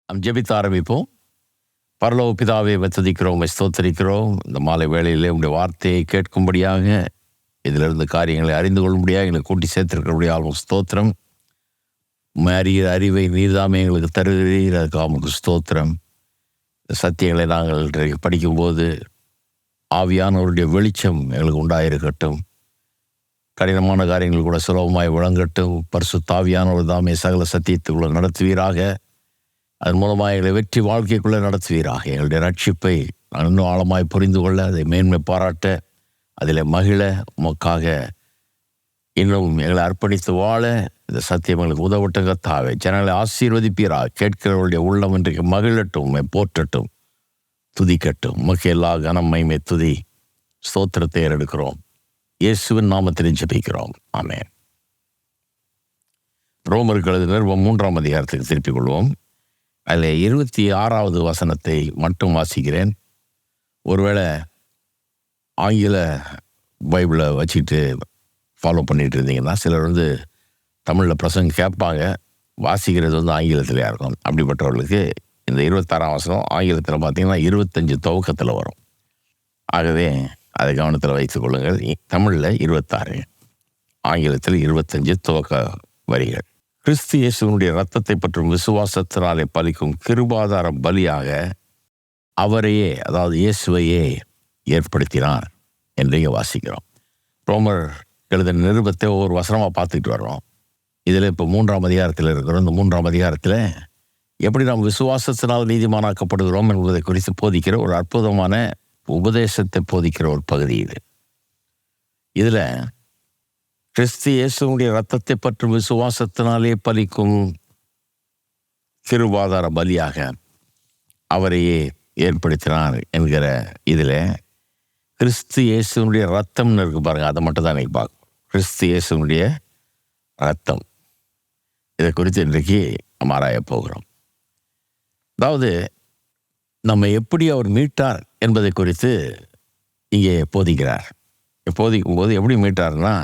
நாம் ஜெபித்து ஆரம்பிப்போம். பரலோக பிதாவே, துதிக்கிறோம், ஸ்தோத்தரிக்கிறோம். இந்த மாலை வேளையிலே உங்களுடைய வார்த்தையை கேட்கும்படியாக, இதிலிருந்து காரியங்களை அறிந்து கொள்ளும்படியாக எங்களை கூட்டி சேர்த்திருக்கிறபடியாக ஸ்தோத்திரம். அறிகிற அறிவை நீர்தாமே எங்களுக்கு தருகிறீர், அதுக்கு அவங்களுக்கு ஸ்தோத்திரம். இந்த சத்தியங்களை நாங்கள் படிக்கும்போது ஆவியானவருடைய வெளிச்சம் எங்களுக்கு உண்டாயிருக்கட்டும். கடினமான காரியங்கள் கூட சுலபமாய் விளங்கட்டும். பரிசுத்த ஆவியானவர் தாமே சகல சத்தியத்துக்குள்ள நடத்துவீராக. அதன் மூலமாக எங்களை வெற்றி வாழ்க்கைக்குள்ளே நடத்துவீராக. எங்களுடைய ரட்சிப்பை நான் இன்னும் ஆழமாய் புரிந்து கொள்ள, அதை மேன்மை பாராட்ட, அதில் மகிழ, உமக்காக இன்னும் எங்களை அர்ப்பணித்து வாழ இந்த சத்தியம் எங்களுக்கு உதவட்டும் கர்த்தாவே. ஜனங்களை ஆசீர்வதிப்பீராக. கேட்கிறவருடைய உள்ளம் இன்றைக்கு மகிழட்டும், போற்றட்டும், துதிக்கட்டும். உமக்கு எல்லா கனம், மகிமை, துதி, ஸ்தோத்திரத்தை ஏறெடுக்கிறோம். இயேசுவின் நாமத்தில் ஜெபிக்கிறோம். ஆமென். ரோமருக்கு எழுதின 3ஆம் அதிகாரத்துக்கு திருப்பிக் கொள்வோம். அதில் 26வது வசனத்தை மட்டும் வாசிக்கிறேன். ஒருவேளை ஆங்கில பைபிளை வச்சுக்கிட்டு ஃபாலோ பண்ணிகிட்டு இருந்தீங்கன்னா, சிலர் தமிழில் பிரசங்கம் கேட்பாங்க, வாசிக்கிறது ஆங்கிலத்திலையாக இருக்கும். அப்படிப்பட்டவர்களுக்கு இந்த 26ஆம் வசனம் ஆங்கிலத்தில் பார்த்தீங்கன்னா 25 துவக்கத்தில் வரும். ஆகவே அதை கவனத்தில் வைத்துக் கொள்ளுங்கள். தமிழில் 26, ஆங்கிலத்தில் 25 துவக்க வரிகள். கிறிஸ்து இயேசுவினுடைய இரத்தத்தை பற்றும் விசுவாசத்தினாலே பலிக்கும் கிருபாதார பலியாக அவரையே, அதாவது இயேசுவையே ஏற்படுத்தினார் என்று வாசிக்கிறோம். ரோமர் எழுதின நிருபத்தை ஒவ்வொரு வசனமாக பார்த்துக்கிட்டு வர்றோம். இதில் இப்போ 3ஆம் அதிகாரத்தில் இருக்கிறோம். இந்த 3ஆம் அதிகாரத்தில் எப்படி நாம் விசுவாசத்தினால் நீதிமானாக்கப்படுகிறோம் என்பதை குறித்து போதிக்கிற ஒரு அற்புதமான உபதேசத்தை போதிக்கிற ஒரு பகுதி இது. இதில் கிறிஸ்து இயேசுடைய இரத்தத்தை பற்றும் விசுவாசத்தினாலே பலிக்கும் கிருபாதார பலியாக அவரையே ஏற்படுத்தினார் என்கிற இதில் கிறிஸ்து இயேசுடைய ரத்தம்னு இருக்கு பாருங்க. அதை மட்டும் தான் இன்னைக்கு பார்க்கணும். கிறிஸ்து இயேசுடைய ரத்தம், இதை குறித்து இன்றைக்கு நம்ம ஆராய போகிறோம். அதாவது நம்ம எப்படி அவர் மீட்டார் என்பதை குறித்து இங்கே போதிக்கிறார். போதிக்கும் போது எப்படி மீட்டார்னா,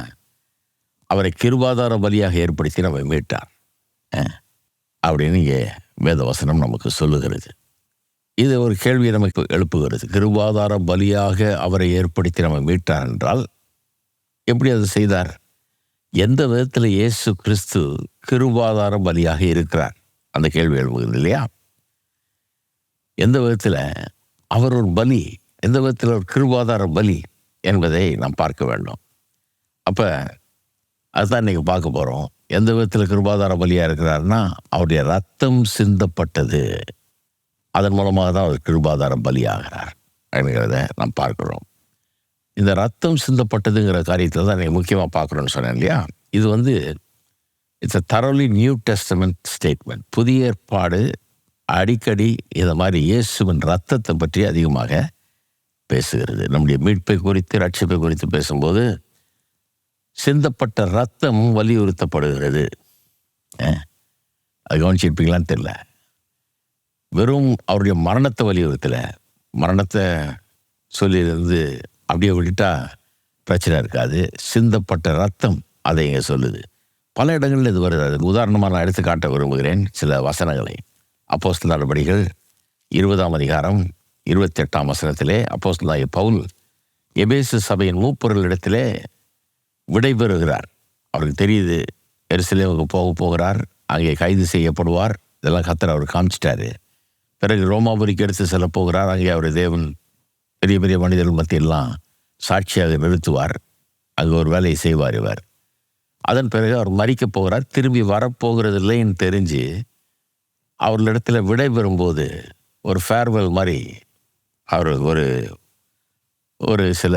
அவரை கிருபாதார பலியாக ஏற்படுத்தி நம்ம மீட்டார் அப்படின்னு இங்கே வேதவசனம் நமக்கு சொல்லுகிறது. இது ஒரு கேள்வியை நமக்கு எழுப்புகிறது. கிருபாதார பலியாக அவரை ஏற்படுத்தி நம்ம மீட்டார் என்றால் எப்படி அது செய்தார்? எந்த விதத்தில் இயேசு கிறிஸ்து கிருபாதார பலியாக இருக்கிறார்? அந்த கேள்வி எழுப்புகிறது இல்லையா? எந்த விதத்தில் அவர் ஒரு பலி, எந்த விதத்தில் ஒரு கிருபாதார பலி என்பதை நாம் பார்க்க வேண்டும். அப்போ அதுதான் இன்றைக்கி பார்க்க போகிறோம். எந்த விதத்தில் கிருபாதார பலியாக இருக்கிறாருன்னா, அவருடைய ரத்தம் சிந்தப்பட்டது, அதன் மூலமாக தான் அவர் கிருபாதார பலியாகிறார் என்கிறத நாம் பார்க்குறோம். இந்த ரத்தம் சிந்தப்பட்டதுங்கிற காரியத்தில் தான் நீங்கள் முக்கியமாக பார்க்குறோன்னு சொன்னேன் இல்லையா? இது it's a தரோலி new testament statement. புதிய ஏற்பாடு அடிக்கடி இதை மாதிரி இயேசுவின் ரத்தத்தை பற்றி அதிகமாக பேசுகிறது. நம்முடைய மீட்பை குறித்து, ரட்சிப்பை குறித்து பேசும்போது சிந்தப்பட்ட ரத்தம் வலியுறுத்தப்படுகிறது. அது கவனிச்சிருப்பீங்களான்னு தெரியல. வெறும் அவருடைய மரணத்தை வலியுறுத்தலை. மரணத்தை சொல்லியிருந்து அப்படியே விட்டுட்டா பிரச்சனை இருக்காது. சிந்தப்பட்ட ரத்தம் அதை இங்கே சொல்லுது. பல இடங்களில் இது வருது. அதுக்கு உதாரணமாக நான் எடுத்து காட்ட விரும்புகிறேன் சில வசனங்களை. அப்போஸ்தலர் நடபடிகள் 20ஆம் அதிகாரம் 28ஆம் வசனத்திலே அப்போஸ்தலனாகிய பவுல் எபேசு சபையின் மூப்பர்களிடத்திலே விடைபெறுகிறார். அவருக்கு தெரியுது எருசலேமுக்கு போகிறார், அங்கே கைது செய்யப்படுவார். இதெல்லாம் கர்த்தர் அவர் காமிச்சிட்டாரு. பிறகு ரோமாபுரிக்கு எடுத்து செல்ல போகிறார். அங்கே அவர் தேவன் பெரிய பெரிய மனிதர்கள் மத்தியெல்லாம் சாட்சியாக நிறுத்துவார். அங்கே ஒரு வேலையை செய்வார் இவர். அதன் பிறகு அவர் மரிக்கப் போகிறார். திரும்பி வரப்போகிறது இல்லைன்னு தெரிஞ்சு அவர்களிடத்தில் விடை பெறும்போது ஒரு ஃபேர்வெல் மாதிரி அவர் ஒரு சில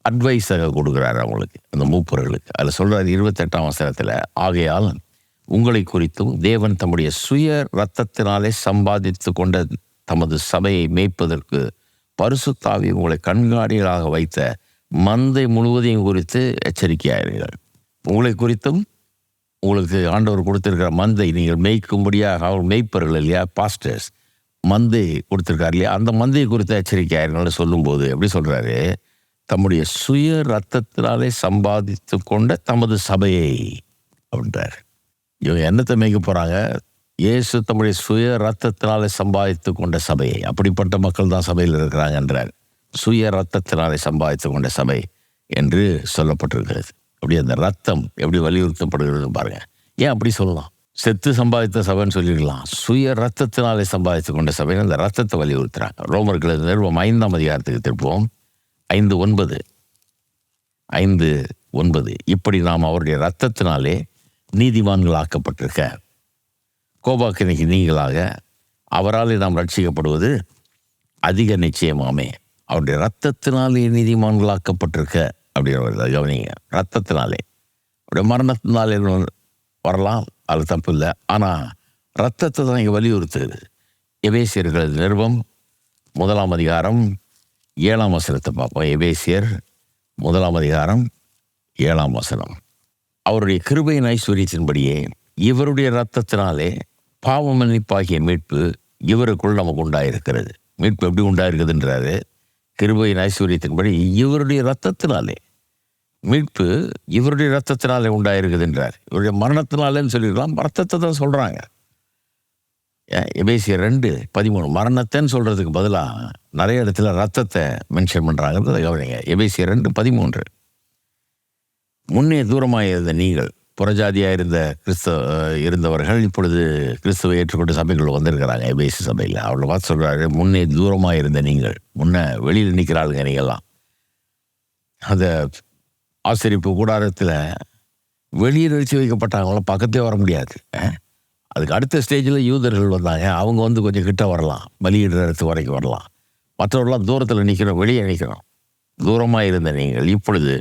அட்வைஸாக கொடுக்குறாரு அவங்களுக்கு, அந்த மூப்பர்களுக்கு. அதில் சொல்கிறார் 28ஆம் வசனத்தில், ஆகையால் உங்களை குறித்தும் தேவன் தம்முடைய சுய இரத்தத்தினாலே சம்பாதித்து கொண்ட தமது சபையை மேய்ப்பதற்கு பரிசுத்த ஆவி உங்களை கண்காணிகளாக வைத்த மந்தை முழுவதையும் குறித்து எச்சரிக்கையாகிறீர்கள். உங்களை குறித்தும் உங்களுக்கு ஆண்டவர் கொடுத்திருக்கிற மந்தை நீங்கள் மேய்க்கும்படியாக, அவர் மேய்ப்பர்கள் இல்லையா, பாஸ்டர்ஸ், மந்தை கொடுத்திருக்காரு இல்லையா, அந்த மந்தையை குறித்து எச்சரிக்கையாகிறீர்கள் சொல்லும்போது எப்படி சொல்கிறாரு? தம்முடைய சுய இரத்தத்தினாலே சம்பாதித்து கொண்ட தமது சபையை அப்படின்றார். இவங்க என்னத்தை மேய்க்க போகிறாங்க? இயேசு தம்முடைய சுய ரத்தத்தினாலே சம்பாதித்து கொண்ட சபையை, அப்படிப்பட்ட மக்கள் தான் சபையில் இருக்கிறாங்க என்றார். சுய ரத்தத்தினாலே சம்பாதித்து கொண்ட சபை என்று சொல்லப்பட்டிருக்கிறது. அப்படி அந்த ரத்தம் எப்படி வலியுறுத்தப்படுகிறது பாருங்க. ஏன் அப்படி சொல்லலாம்? செத்து சம்பாதித்த சபைன்னு சொல்லிடலாம். சுய ரத்தத்தினாலே சம்பாதித்து கொண்ட சபைன்னு அந்த ரத்தத்தை வலியுறுத்துறாங்க. ரோமர்கள் நிறுவம் 5ஆம் அதிகாரத்துக்கு திருப்போம். 5:9 இப்படி நாம் அவருடைய ரத்தத்தினாலே நீதிமான்கள் ஆக்கப்பட்டிருக்க கோபாக்கினைக்கு நீங்களாக அவராலே நாம் ரட்சிக்கப்படுவது அதிக நிச்சயமாமே. அவருடைய ரத்தத்தினாலே நீதிமான்களாக்கப்பட்டிருக்க அப்படிங்கிற கவனிங்க. ரத்தத்தினாலே, அவருடைய மரணத்தினாலே வரலாம், அது தப்பு இல்லை. ஆனால் ரத்தத்தை தான் இங்கே வலியுறுத்துது. எபேசியர்கள் நிருபம் 1ஆம் அதிகாரம் 7ஆம் வசனத்தை பார்ப்போம். எபேசியர் 1ஆம் அதிகாரம் 7ஆம் வசனம். அவருடைய கிருபையின் ஐஸ்வரியத்தின்படியே இவருடைய ரத்தத்தினாலே பாவ மன்னிப்பாகிய மீட்பு இவருக்குள் நமக்கு உண்டாயிருக்கிறது. மீட்பு எப்படி உண்டாயிருக்குதுன்றாரு? கிருபையின் ஐஸ்வரியத்தின்படி இவருடைய ரத்தத்தினாலே. மீட்பு இவருடைய ரத்தத்தினாலே உண்டாயிருக்குதுன்றார். இவருடைய மரணத்தினாலேன்னு சொல்லிடலாம், ரத்தத்தை தான் சொல்கிறாங்க. எபேசியர் 2:13 மரணத்தைன்னு சொல்கிறதுக்கு பதிலாக நிறைய இடத்துல ரத்தத்தை மென்ஷன் பண்ணுறாங்கிறத கவனிங்க. எபேசியர் 2:13 முன்னே தூரமாக இருந்த நீங்கள், புறஜாதியாக இருந்தவர்கள் இப்பொழுது கிறிஸ்துவை ஏற்றுக்கொண்டு சபைக்குள்ள வந்திருக்கிறாங்க. எபேசி சபையில் அவளை பார்த்து சொல்கிறாரு, முன்னே தூரமாக இருந்த நீங்கள், முன்ன வெளியில் நிற்கிறாளுங்க நீங்கள்லாம். அந்த ஆசரிப்பு கூடாரத்தில் வெளியில் வச்சு வைக்கப்பட்டாங்களாம், பக்கத்தே வர முடியாது. அதுக்கு அடுத்த ஸ்டேஜில் யூதர்கள் வந்தாங்க. அவங்க வந்து கொஞ்சம் கிட்ட வரலாம், பலியிடுற இடத்து வரைக்கும் வரலாம். மற்றவர்களாம் தூரத்தில் நிற்கிறோம், வெளியே நிற்கிறோம். தூரமாக இருந்த நீங்கள் இப்பொழுது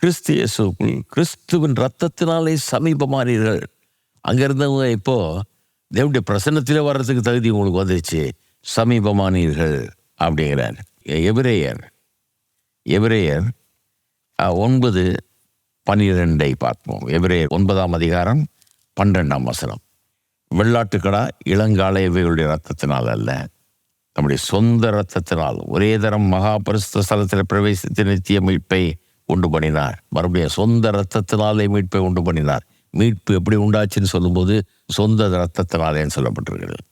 கிறிஸ்து இயேசுக்குள் கிறிஸ்துவின் ரத்தத்தினாலே சமீபமானீர்கள். அங்கே இருந்தவங்க இப்போது தேவனுடைய பிரசன்னத்திலே வர்றதுக்கு தகுதி உங்களுக்கு வந்துச்சு. சமீபமானீர்கள் அப்படிங்கிறார். எபிரேயர் 9:12 பார்ப்போம். எபிரேயர் 9ஆம் அதிகாரம் 12ஆம் வசனம். வெள்ளாட்டுக்கடா இளங்காலை இவைகளுடைய ரத்தத்தினால் அல்ல, நம்முடைய சொந்த ரத்தத்தினால் ஒரே தரம் மகா பரிசுத்த ஸ்தலத்தில் பிரவேசித்து நித்திய மீட்பை உண்டு பண்ணினார். மறுபடியும் சொந்த ரத்தத்தினாலே மீட்பை உண்டு பண்ணினார். மீட்பு எப்படி உண்டாச்சுன்னு சொல்லும்போது சொந்த ரத்தத்தினாலேன்னு சொல்லப்பட்டிருக்கிறது.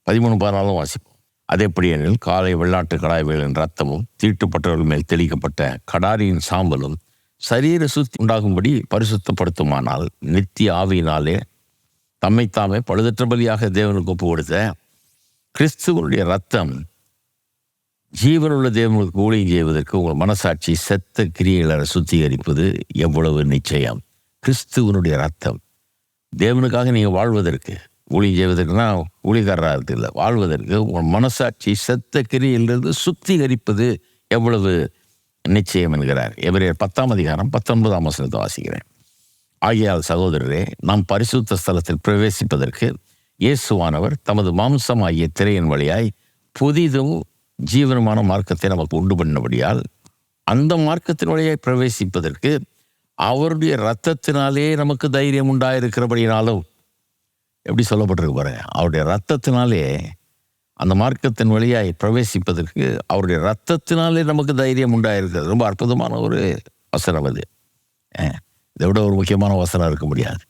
13-14 வாசிப்போம். அது எப்படி எனில், காலை வெள்ளாட்டு கடாய்களின் ரத்தமும் தீட்டுப்பட்டவர்கள் மேல் தெளிக்கப்பட்ட கடாரியின் சாம்பலும் சரீர சுத்தி உண்டாகும்படி பரிசுத்தப்படுத்துமானால், நித்திய ஆவியினாலே தம்மைத்தாமே பழுதற்ற பலியாக தேவனுக்கு ஒப்பு கொடுத்த கிறிஸ்துவனுடைய ரத்தம் ஜீவனுள்ள தேவனுக்கு ஊழியம் செய்வதற்கு உங்கள் மனசாட்சி செத்த கிரியைகளை சுத்திகரிப்பது எவ்வளவு நிச்சயம். கிறிஸ்துவனுடைய ரத்தம் தேவனுக்காக நீங்கள் வாழ்வதற்கு, ஊழியம் செய்வதற்குனா ஊழியக்காரராக இல்லை, வாழ்வதற்கு உங்கள் மனசாட்சி செத்த கிரியிலிருந்து சுத்திகரிப்பது எவ்வளவு நிச்சயம் என்கிறார். எபிரேயர் 10ஆம் அதிகாரம் 19ஆம் வசனத்தை வாசிக்கிறேன். ஆகையால் சகோதரரே, நாம் பரிசுத்த ஸ்தலத்தில் பிரவேசிப்பதற்கு இயேசுவானவர் தமது மாம்சமாகிய திரையின் வழியாய் புதிதும் ஜீவனமான மார்க்கத்தை நமக்கு உண்டு பண்ணினபடியால், அந்த மார்க்கத்தின் வழியாய் பிரவேசிப்பதற்கு அவருடைய இரத்தத்தினாலே நமக்கு தைரியம் உண்டாயிருக்கிறபடினாலும், எப்படி சொல்லப்பட்டிருக்கு பாருங்க, அவருடைய இரத்தத்தினாலே அந்த மார்க்கத்தின் வழியாய் பிரவேசிப்பதற்கு அவருடைய இரத்தத்தினாலே நமக்கு தைரியம் உண்டாயிருக்கிறது. ரொம்ப அற்புதமான ஒரு வசனம் அது. இதை விட ஒரு முக்கியமான வசனம் இருக்க முடியாது.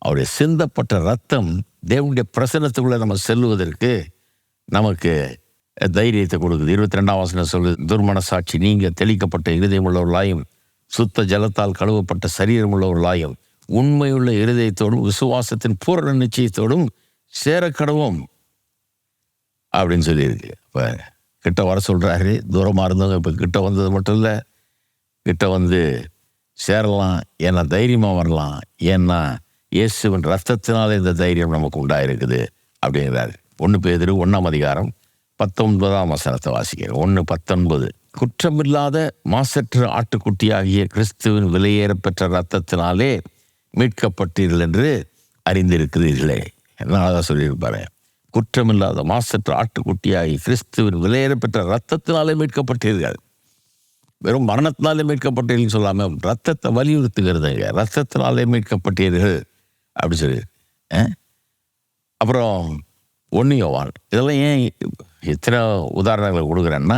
அவருடைய சிந்தப்பட்ட ரத்தம் தேவனுடைய பிரசன்னத்துக்குள்ளே நம்ம செல்லுவதற்கு நமக்கு தைரியத்தை கொடுக்குது. 22ஆம் வசனம் சொல்லுது, துர்மனசாட்சி நீங்க தெளிக்கப்பட்ட இருதயம் உள்ளவர்களாயும் சுத்த ஜலத்தால் கழுவப்பட்ட சரீரம் உள்ளவர்களாயும் உண்மையுள்ள இருதயத்தோடும் விசுவாசத்தின் பூரண நிச்சயத்தோடும் சேரக்கடவும் அப்படின்னு சொல்லியிருக்கு. இப்போ கிட்ட வர சொல்கிறாரு. தூரமாக இருந்தவங்க இப்போ கிட்ட வந்தது மட்டும் இல்லை, கிட்ட வந்து சேரலாம், ஏன்னா தைரியமாக வரலாம், ஏன்னா இயேசுவின் ரத்தத்தினால இந்த தைரியம் நமக்கு உண்டாயிருக்குது அப்படிங்கிறாரு. 1 பேதுரு 1ஆம் அதிகாரம் 19ஆம் வசனத்தை வாசிக்கிறேன். 1:19 குற்றமில்லாத மாசற்ற ஆட்டுக்குட்டியாகிய கிறிஸ்துவின் விலையேறப்பெற்ற ரத்தத்தினாலே மீட்கப்பட்டீர்கள் என்று அறிந்திருக்கிறீர்களே. என்ன அழகாக சொல்லியிருப்பாரு. குற்றமில்லாத மாசற்ற ஆட்டுக்குட்டியாகி கிறிஸ்துவின் விலையேறப்பெற்ற ரத்தத்தினாலே மீட்கப்பட்டீர்கள். வெறும் மரணத்தினாலே மீட்கப்பட்டீர்கள் சொல்லாமல் ரத்தத்தை வலியுறுத்துகிறதுங்க. ரத்தத்தினாலே மீட்கப்பட்டீர்கள் அப்படி சொல்லி. அப்புறம் 1 யோவான். இதெல்லாம் ஏன் எத்தனை உதாரணங்களை கொடுக்குறேன்னா,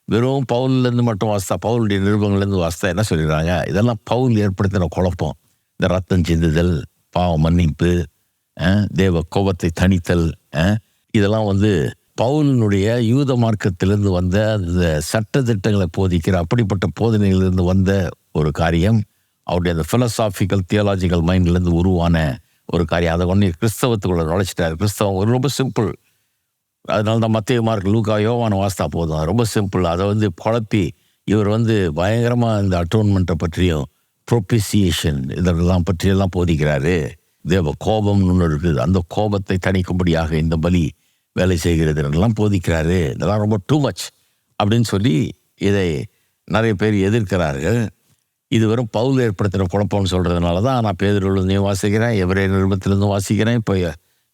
வெறும் பவுல்லேருந்து மட்டும் வாசித்தா, பவுலுடைய நிருபங்கள்லேருந்து வாசித்தா என்ன சொல்லிடுறாங்க, இதெல்லாம் பவுல் ஏற்படுத்தின குழப்பம். இந்த ரத்தம் சிந்துதல், பாவ மன்னிப்பு, தேவ கோபத்தை தணித்தல், இதெல்லாம் பவுலினுடைய யூத மார்க்கத்திலிருந்து வந்த அந்த சட்ட திட்டங்களை போதிக்கிற அப்படிப்பட்ட போதனையிலிருந்து வந்த ஒரு காரியம். அவருடைய அந்த ஃபிலசாபிக்கல் தியாலஜிக்கல் மைண்ட்லேருந்து உருவான ஒரு காரியம். அதை ஒன்று கிறிஸ்தவத்துக்குள்ள நுழைச்சிட்டார். கிறிஸ்தவம் ரொம்ப சிம்பிள். அதனால தான் மத்தேயு, மார்க், லூக்கா, யோவான் வாசித்தா போதும். ரொம்ப சிம்பிள். அதை குழப்பி இவர் பயங்கரமாக இந்த அட்டோன்மெண்ட்டை பற்றியும் ப்ரொபிசியேஷன் இதெல்லாம் பற்றியெல்லாம் போதிக்கிறாரு. தேவ கோபம்னு ஒன்று இருக்குது, அந்த கோபத்தை தணிக்கும்படியாக இந்த பலி வேலை செய்கிறதுலாம் போதிக்கிறாரு. இதெல்லாம் ரொம்ப டூ மச் அப்படின்னு சொல்லி இதை நிறைய பேர் எதிர்க்கிறார்கள். இது வெறும் பவுல் ஏற்படுத்தின குழப்பம்னு சொல்கிறதுனால தான் நான் பேதுருவிலேருந்தையும் வாசிக்கிறேன், எபிரேயர் நிருபத்திலேருந்து வாசிக்கிறேன்,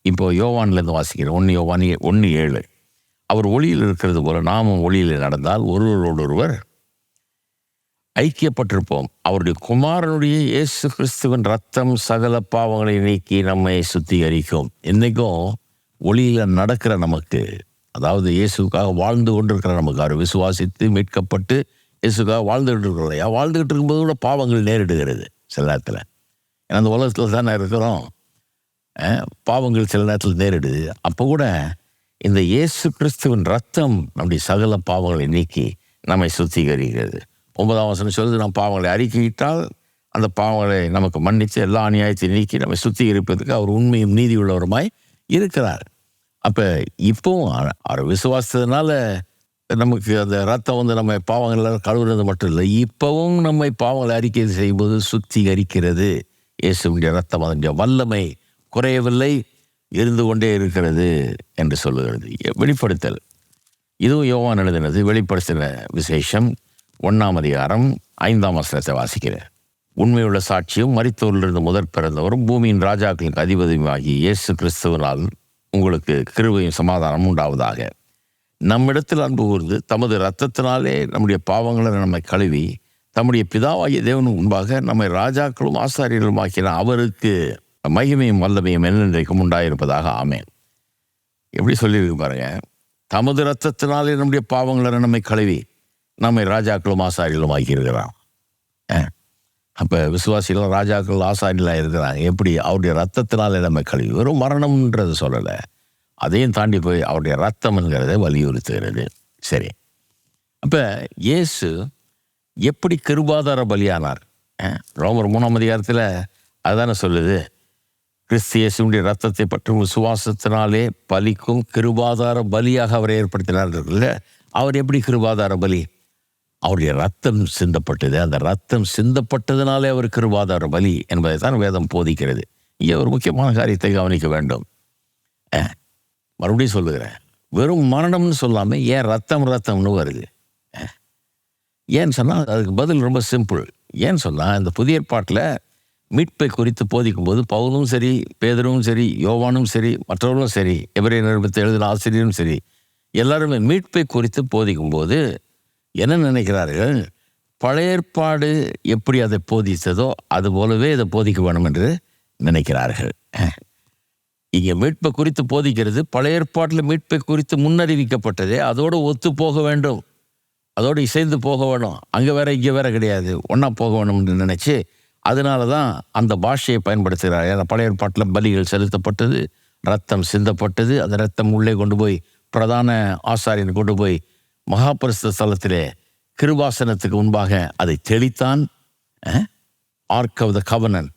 இப்போ யோவான்லேருந்து வாசிக்கிறேன். 1 யோவான் 1:7. அவர் ஒளியில் இருக்கிறது போல நாமும் ஒளியில் நடந்தால் ஒருவரோடொருவர் ஐக்கியப்பட்டிருப்போம். அவருடைய குமாரனுடைய இயேசு கிறிஸ்துவின் ரத்தம் சகல பாவங்களை நீக்கி நம்மை சுத்திகரிக்கும். இன்றைக்கும் ஒளியில் நடக்கிற நமக்கு, அதாவது இயேசுக்காக வாழ்ந்து கொண்டிருக்கிற நமக்கு, அவர் விசுவாசித்து மீட்கப்பட்டு இயேசுக்காக வாழ்ந்துகிட்டு இருக்கிறோம் இல்லையா? வாழ்ந்துகிட்டு இருக்கும்போது கூட பாவங்கள் நேரிடுகிறது சில நேரத்தில். ஏன்னா அந்த உலகத்தில் தானே இருக்கிறோம். பாவங்கள் சில நேரத்தில் நேரிடுது. அப்போ கூட இந்த இயேசு கிறிஸ்துவின் ரத்தம் நம்முடைய சகல பாவங்களை நீக்கி நம்மை சுத்திகரிக்கிறது. 9ஆம் வசனம் சொல்லுது, நாம் பாவங்களை அறிக்கையிட்டால் அந்த பாவங்களை நமக்கு மன்னித்து எல்லா அநியாயத்தை நீக்கி நம்மை சுத்திகரிப்பதற்கு அவர் உண்மையும் நீதி உள்ளவருமாய் இருக்கிறார். அப்போ இப்போவும் அவர் விசுவாசத்தினால நமக்கு அந்த ரத்தம் நம்ம பாவங்கள் கழுவுறது மட்டும் இல்லை, இப்போவும் நம்மை பாவங்களை அறிக்கை செய்யும்போது சுத்திகரிக்கிறது. இயேசுவினுடைய ரத்தம் அதனுடைய வல்லமை குறையவில்லை, இருந்து கொண்டே இருக்கிறது என்று சொல்லுகிறது. வெளிப்படுத்தல், இதுவும் யோவான் எழுதினது. வெளிப்படுத்தின விசேஷம் 1ஆம் அதிகாரம் 5ஆம் வசனத்தை வாசிக்கிறேன். உண்மையுள்ள சாட்சியும் மரித்தோரிலிருந்து முதற் பிறந்தவரும் பூமியின் ராஜாக்களுக்கு அதிபதியுமாகி இயேசு கிறிஸ்துவினால் உங்களுக்கு கிருபையும் சமாதானம் உண்டாவதாக. நம்மிடத்தில் அன்பு கூர்ந்து தமது இரத்தத்தினாலே நம்முடைய பாவங்களை நம்மை கழுவி தம்முடைய பிதாவாகிய தேவனுக்கு முன்பாக நம்மை ராஜாக்களும் ஆசாரியர்களும் ஆக்கின அவருக்கு மகிமையும் வல்லமையும் என்னென்றைக்கும் உண்டாயிருப்பதாக. ஆமேன். எப்படி சொல்லியிருக்கு பாருங்க. தமது இரத்தத்தினாலே நம்முடைய பாவங்களை நம்மை கழுவி நம்மை ராஜாக்களும் ஆசாரியர்களும் ஆக்கியிருக்கிறான். அப்போ விசுவாசிகள் ராஜாக்கள் ஆசாரியர்களாக இருக்கிறாங்க. எப்படி? அவருடைய ரத்தத்தினாலே நம்மை கழுவி. வெறும் மரணம்ன்றது சொல்லலை, அதையும் தாண்டி போய் அவருடைய ரத்தம்ங்கிறத வலியுறுத்துகிறது. சரி, அப்போ இயேசு எப்படி கிருபாதார பலியானார்? ரோமர் 3ஆம் அதிகாரத்தில் அதுதானே சொல்லுது, கிறிஸ்து இயேசுடைய ரத்தத்தை பற்றும் விசுவாசத்தினாலே பலிக்கும் கிருபாதார பலியாக அவரை ஏற்படுத்தினார். அவர் எப்படி கிருபாதார பலி? அவருடைய ரத்தம் சிந்தப்பட்டது. அந்த ரத்தம் சிந்தப்பட்டதுனாலே அவர் கிருபாதார பலி என்பதை தான் வேதம் போதிக்கிறது. இங்கே ஒரு முக்கியமான காரியத்தை கவனிக்க வேண்டும். மறுபடியும் சொல்லுகிறேன், வெறும் மரணம்னு சொல்லாமல் ஏன் ரத்தம்னு வருது? ஏன்னு சொன்னால் அதுக்கு பதில் ரொம்ப சிம்பிள். ஏன்னு சொன்னால் இந்த புதிய ஏற்பாட்டில் மீட்பை குறித்து போதிக்கும் போது பவுலும் சரி, பேதுருவும் சரி, யோவானும் சரி, மற்றவர்களும் சரி, எபிரேயர் நிருபத்தை எழுதின ஆசிரியரும் சரி, எல்லாருமே மீட்பை குறித்து போதிக்கும் போது என்ன நினைக்கிறார்கள்? பழைய ஏற்பாடு எப்படி அதை போதித்ததோ அது போலவே இதை போதிக்க வேணும் என்று நினைக்கிறார்கள். இங்கே மீட்பை குறித்து போதிக்கிறது பழைய ஏற்பாட்டில் மீட்பை குறித்து முன்னறிவிக்கப்பட்டதே அதோடு ஒத்து போக வேண்டும், அதோடு இசைந்து போக வேணும். அங்கே வேற இங்கே வேற கிடையாது, ஒன்றா போக வேணும்னு நினச்சி அதனால தான் அந்த பாஷையை பயன்படுத்துகிறார். அந்த பழைய ஏற்பாட்டில் பலிகள் செலுத்தப்பட்டது, ரத்தம் சிந்தப்பட்டது. அந்த ரத்தம் உள்ளே கொண்டு போய் பிரதான ஆசாரியன் கொண்டு போய் மகாபரிசுத்த ஸ்தலத்திலே கிருபாசனத்துக்கு முன்பாக அதை தெளித்தான். ஆர்க் ஆஃப் த கவனன்ட்,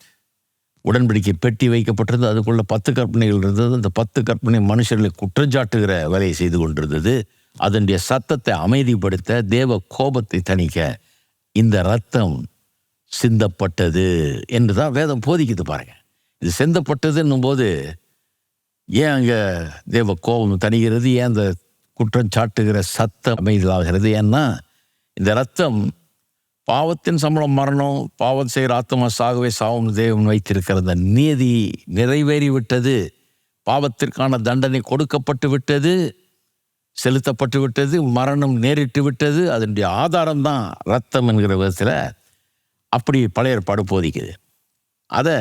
உடன்படிக்கை பெட்டி வைக்கப்பட்டது. அதுக்குள்ள 10 கற்பனைகள் இருந்தது. அந்த 10 கற்பனை மனுஷர்களை குற்றஞ்சாட்டுகிற வேலையை செய்து கொண்டிருந்தது. அதனுடைய சத்தத்தை அமைதிப்படுத்த, தேவ கோபத்தை தணிக்க இந்த ரத்தம் சிந்தப்பட்டது என்று தான் வேதம் போதிக்குது. பாருங்க, இது சிந்தப்பட்டதுன்னும் போது ஏன் அங்கே தேவ கோபம் தணிகிறது? ஏன் அந்த குற்றம் சாட்டுகிற சத்தம் அமைதலாகிறது? ஏன்னா இந்த ரத்தம், பாவத்தின் சம்பளம் மரணம், பாவம் செய்கிற ஆத்மா சாகவே சாவும் தேவன் வைத்திருக்கிற அந்த நீதி நிறைவேறி விட்டது. பாவத்திற்கான தண்டனை கொடுக்கப்பட்டு விட்டது, செலுத்தப்பட்டு விட்டது, மரணம் நேரிட்டு விட்டது. அதனுடைய ஆதாரம் தான் ரத்தம் என்கிற விதத்தில் அப்படி பழைய ஏற்பாடு போதிக்குது. அதை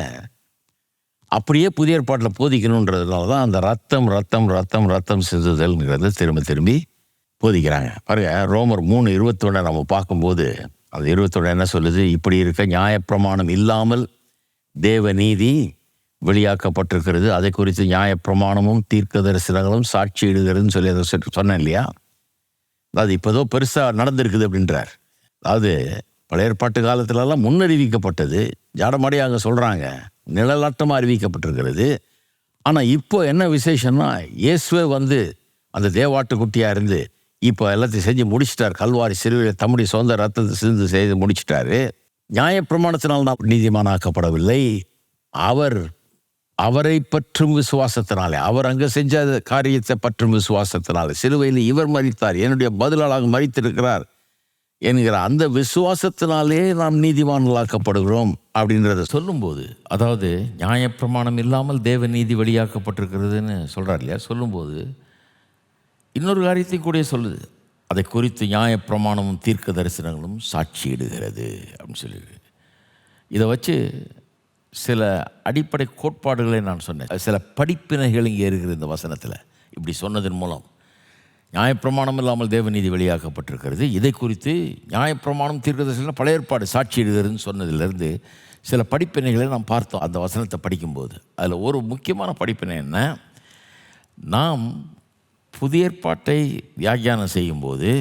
அப்படியே புதிய ஏற்பாட்டில் போதிக்கணுன்றதுனால தான் அந்த ரத்தம் ரத்தம் ரத்தம் ரத்தம் சிந்துதல்ங்கிறத திரும்பி போதிக்கிறாங்க. பாருங்க, ரோமர் 3:21 நம்ம பார்க்கும்போது அது 21 என்ன சொல்லுது? இப்படி இருக்க நியாயப்பிரமாணம் இல்லாமல் தேவ நீதி வெளியாக்கப்பட்டிருக்கிறது. அதை குறித்து நியாயப்பிரமாணமும் தீர்க்க தரிசனங்களும் சாட்சியிடுகிறதுன்னு சொல்லி அதை சொன்னேன் இல்லையா? அது இப்போதோ பெருசாக நடந்திருக்குது அப்படின்றார். அதாவது பழைய ஏற்பாட்டு காலத்துலலாம் முன்னறிவிக்கப்பட்டது, ஜாடமாடியாக அங்கே சொல்கிறாங்க, நிழலாட்டமாக அறிவிக்கப்பட்டிருக்கிறது. ஆனால் இப்போ என்ன விசேஷம்னா, இயேசுவே வந்து அந்த தேவாட்டுக்குட்டியாக இருந்து இப்போ எல்லாத்தையும் செஞ்சு முடிச்சிட்டார். கல்வாரி சிலுவையில் தம்முடைய சொந்த ரத்தத்தை சிந்து செய்து முடிச்சிட்டாரு. நியாயப்பிரமாணத்தினால் நாம் நீதிமானாக்கப்படவில்லை, அவரை பற்றும் விசுவாசத்தினாலே, அவர் அங்கே செஞ்ச காரியத்தை பற்றும் விசுவாசத்தினாலே, சிலுவையில் இவர் மரித்தார், என்னுடைய பதிலாக மரித்திருக்கிறார் என்கிற அந்த விசுவாசத்தினாலே நாம் நீதிமான்களாக்கப்படுகிறோம் அப்படின்றத சொல்லும்போது, அதாவது நியாயப்பிரமாணம் இல்லாமல் தேவ நீதி வெளியாக்கப்பட்டிருக்கிறதுன்னு சொல்கிறார் இல்லையா? சொல்லும்போது இன்னொரு காரியத்தையும் கூட சொல்லுது, அதை குறித்து நியாயப்பிரமாணமும் தீர்க்க தரிசனங்களும் சாட்சியிடுகிறது அப்படின்னு சொல்லி. இதை வச்சு சில அடிப்படை கோட்பாடுகளை நான் சொன்னேன். சில படிப்பினைகள் இங்கே இருக்கிற இந்த வசனத்தில் இப்படி சொன்னதன் மூலம் நியாயப்பிரமாணம் இல்லாமல் தேவநீதி வெளியாக்கப்பட்டிருக்கிறது, இதை குறித்து நியாயப்பிரமாணம் தீர்க்க தரிசனம் பழைய ஏற்பாடு சாட்சியிடுகிறதுன்னு சொன்னதிலிருந்து சில படிப்பினைகளை நாம் பார்த்தோம் அந்த வசனத்தை படிக்கும்போது. அதில் ஒரு முக்கியமான படிப்பினை என்ன, நாம் புதிய ஏற்பாட்டை வியாக்கியானம் செய்யும்போது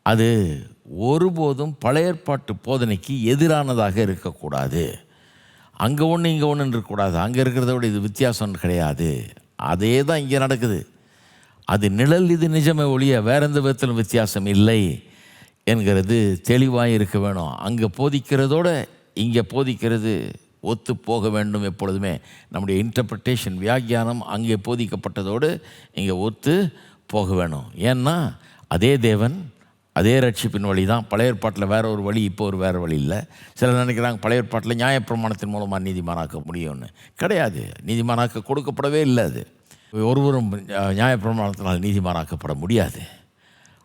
அது ஒருபோதும் பழைய ஏற்பாட்டு போதனைக்கு எதிரானதாக இருக்கக்கூடாது. அங்கே ஒன்று இங்கே ஒன்று இருக்கக்கூடாது, அங்கே இருக்கிறத விட இது வித்தியாசம் கிடையாது, அதே தான் இங்கே நடக்குது, அது நிழல் இது நிஜமே ஒழிய வேற எந்த விதத்திலும் வித்தியாசம் இல்லை என்கிறது தெளிவாக இருக்க வேணும். அங்கே போதிக்கிறதோட இங்கே போதிக்கிறது ஒத்து போக வேண்டும். எப்பொழுதுமே நம்முடைய இன்டர்பிரிட்டேஷன் வியாக்கியானம் அங்கே போதிக்கப்பட்டதோடு இங்கே ஒத்து போக வேணும். ஏன்னா அதே தேவன் அதே ரட்சிப்பின் வழி தான். பழைய ஏற்பாட்டில் வேற ஒரு வழி, இப்போ ஒரு வேறு வழி இல்லை. சிலர் நினைக்கிறாங்க பழைய ஏற்பாட்டில் நியாயப்பிரமாணத்தின் மூலமாக நீதிமானாக்க முடியும்னு. கிடையாது, நீதிமானாக்க கொடுக்கப்படவே இல்லை. அது ஒருவரும் நியாயப்பிரமாணத்தினால் நீதிமானாக்கப்பட முடியாது.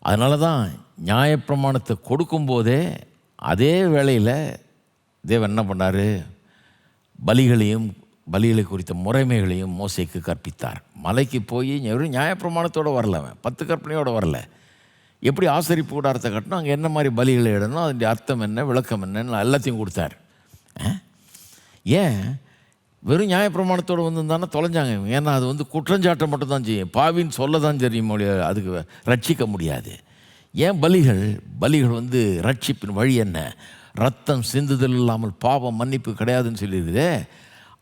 அதனால தான் நியாயப்பிரமாணத்தை கொடுக்கும்போதே அதே வேளையில் தேவன் என்ன பண்ணார், பலிகளை குறித்த முறைமைகளையும் மோசேக்கு கற்பித்தார். மலைக்கு போய் நியாயப்பிரமாணத்தோடு வரல, அவன் 10 கற்பனையோடு வரல. எப்படி ஆசரிப்பு கூடாரத்தை கட்டணும், அங்கே என்ன மாதிரி பலிகளை இடணும், அதனுடைய அர்த்தம் என்ன, விளக்கம் என்னன்னு எல்லாத்தையும் கொடுத்தார். ஏன் வெறும் நியாயப்பிரமாணத்தோடு வந்திருந்தானே தொலைஞ்சாங்க. ஏன்னா அது வந்து குற்றஞ்சாட்டை மட்டும் தான் செய்யும், பாவின்னு சொல்ல தான் தெரியும், அதுக்கு ரட்சிக்க முடியாது. ஏன் பலிகள் வந்து ரட்சிப்பின் வழி என்ன, ரத்தம் சிந்துதல் இல்லாமல் பாவம் மன்னிப்பு கிடையாதுன்னு சொல்லியிருக்குதே,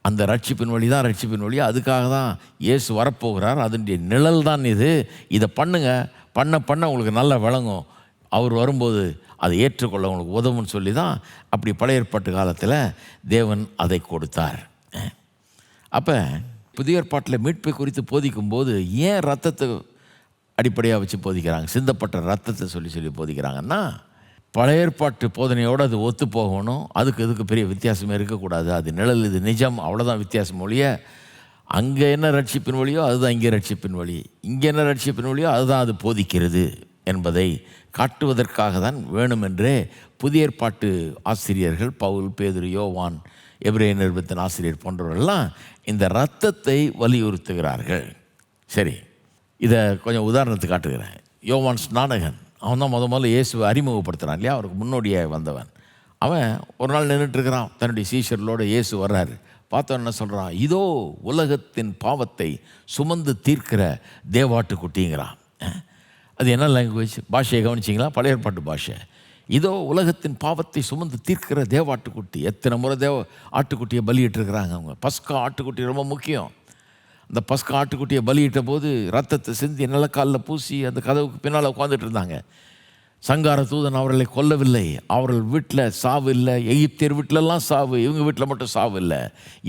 அந்த ரட்சிப்பின் வழி தான் ரட்சிப்பின் வழி. அதுக்காக தான் இயேசு வரப்போகிறார், அதனுடைய நிழல் தான் இது. இதை பண்ண உங்களுக்கு நல்லா விளங்கும், அவர் வரும்போது அதை ஏற்றுக்கொள்ள உங்களுக்கு உதவுன்னு சொல்லி தான் அப்படி பழைய ஏற்பாட்டு காலத்தில் தேவன் அதை கொடுத்தார். அப்போ புதிய ஏற்பாட்டில் மீட்பை குறித்து போதிக்கும்போது ஏன் ரத்தத்தை அடிப்படையாக வச்சு போதிக்கிறாங்க, சிந்தப்பட்ட ரத்தத்தை சொல்லி போதிக்கிறாங்கன்னா, பழைய ஏற்பாட்டு போதனையோடு அது ஒத்து போகணும், அதுக்கு பெரிய வித்தியாசமே இருக்கக்கூடாது. அது நிழல் இது நிஜம், அவ்வளோதான் வித்தியாசம் ஒழிய அங்கே என்ன ரட்சிப்பின் வழியோ அதுதான் இங்கே ரட்சிப்பின் வழி, இங்கே என்ன ரட்சிப்பின் வழியோ அதுதான் அது போதிக்கிறது என்பதை காட்டுவதற்காக தான் வேணுமென்றே புதிய ஏற்பாட்டு ஆசிரியர்கள் பவுல், பேதுரு, யோவான், எபிரேய நிருபத்தின் ஆசிரியர் போன்றவர்கள்லாம் இந்த இரத்தத்தை வலியுறுத்துகிறார்கள். சரி, இதை கொஞ்சம் உதாரணத்துக்கு காட்டுகிறேன். யோவான் ஸ்நானகன், அவன் தான் முதல்ல இயேசுவை அறிமுகப்படுத்துகிறான் இல்லையா, அவருக்கு முன்னோடியாக வந்தவன். அவன் ஒரு நாள் நின்றுட்டுருக்கிறான், தன்னுடைய சீஷர்களோடு இயேசு வர்றாரு. பார்த்தவன் என்ன சொல்கிறான், இதோ உலகத்தின் பாவத்தை சுமந்து தீர்க்கிற தேவாட்டுக்குட்டிங்கிறான். அது என்ன லாங்குவேஜ், பாஷையை கவனிச்சிங்களா? பழைய ஏற்பாட்டு பாஷை. இதோ உலகத்தின் பாவத்தை சுமந்து தீர்க்கிற தேவாட்டுக்குட்டி. எத்தனை முறை ஆட்டுக்குட்டியை பலியிட்டுருக்கிறாங்க அவங்க. பஸ்கா ஆட்டுக்குட்டி ரொம்ப முக்கியம். அந்த பஸ்கா ஆட்டுக்குட்டியை பலியிட்ட போது ரத்தத்தை சிந்தி நிலக்காலில் பூசி அந்த கதவுக்கு பின்னால் உட்காந்துட்டு இருந்தாங்க. சங்கார தூதன் அவர்களை கொல்லவில்லை, அவர்கள் வீட்டில் சாவு இல்லை, எகிப்தியர் வீட்டிலலாம் சாவு, இவங்க வீட்டில் மட்டும் சாவு இல்லை.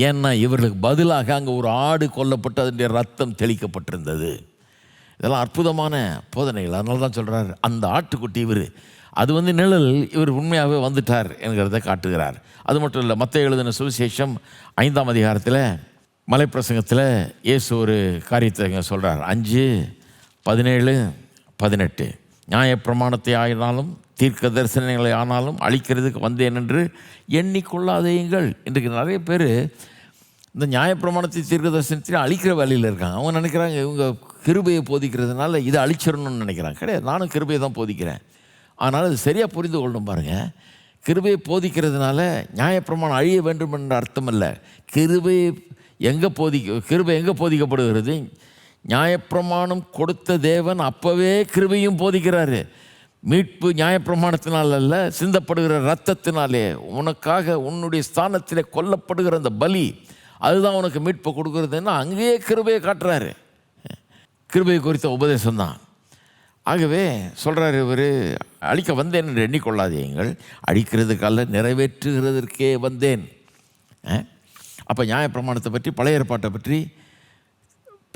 ஏன்னா இவர்களுக்கு பதிலாக அங்கே ஒரு ஆடு கொல்லப்பட்டு அதனுடைய ரத்தம் தெளிக்கப்பட்டிருந்தது. இதெல்லாம் அற்புதமான போதனைகள். அதனால தான் சொல்கிறார், அந்த ஆட்டுக்குட்டி இவர், அது வந்து நிழல், இவர் உண்மையாகவே வந்துட்டார் என்கிறத காட்டுகிறார். அது மட்டும் இல்லை, மத்தேயு எழுதின சுவிசேஷம் 5ஆம் அதிகாரத்தில் மலைப்பிரசங்கத்தில் இயேசு ஒரு காரியத்தை சொல்கிறார். 5:17-18 நியாயப்பிரமாணத்தை ஆயினாலும் தீர்க்க தரிசனங்களை ஆனாலும் அழிக்கிறதுக்கு வந்தேன் என்று எண்ணிக்கொள்ளாதேயுங்கள். இன்றைக்கு நிறைய பேர் இந்த நியாயப்பிரமாணத்தை தீர்க்க தரிசனத்தையும் அழிக்கிற வேலையில் இருக்காங்க. அவங்க நினைக்கிறாங்க இவங்க கிருபையை போதிக்கிறதுனால இதை அழிச்சிடணும்னு நினைக்கிறாங்க. கிடையாது, நானும் கிருபையை தான் போதிக்கிறேன். ஆனால் அது சரியாக புரிந்து கொள்ளணும் பாருங்கள். கிருபையை போதிக்கிறதுனால நியாயப்பிரமாணம் அழிய வேண்டும் என்ற அர்த்தம் இல்லை. கிருபையை கிருபை எங்கே போதிக்கப்படுகிறது? நியாயப்பிரமாணம் கொடுத்த தேவன் அப்போவே கிருபையும் போதிக்கிறாரு. மீட்பு நியாயப்பிரமாணத்தினால் அல்ல, சிந்தப்படுகிற இரத்தத்தினாலே உனக்காக உன்னுடைய ஸ்தானத்திலே கொல்லப்படுகிற அந்த பலி, அதுதான் உனக்கு மீட்பை கொடுக்குறதுன்னா அங்கேயே கிருபையை காட்டுறாரு. கிருபை குறித்த உபதேசம்தான். ஆகவே சொல்கிறார் இவர், அழிக்க வந்தேன் என்று எண்ணிக்கொள்ளாதீங்கள், அழிக்கிறதுக்கல்ல நிறைவேற்றுகிறதற்கே வந்தேன். அப்போ நியாயப்பிரமாணத்தை பற்றி, பழைய ஏற்பாட்டை பற்றி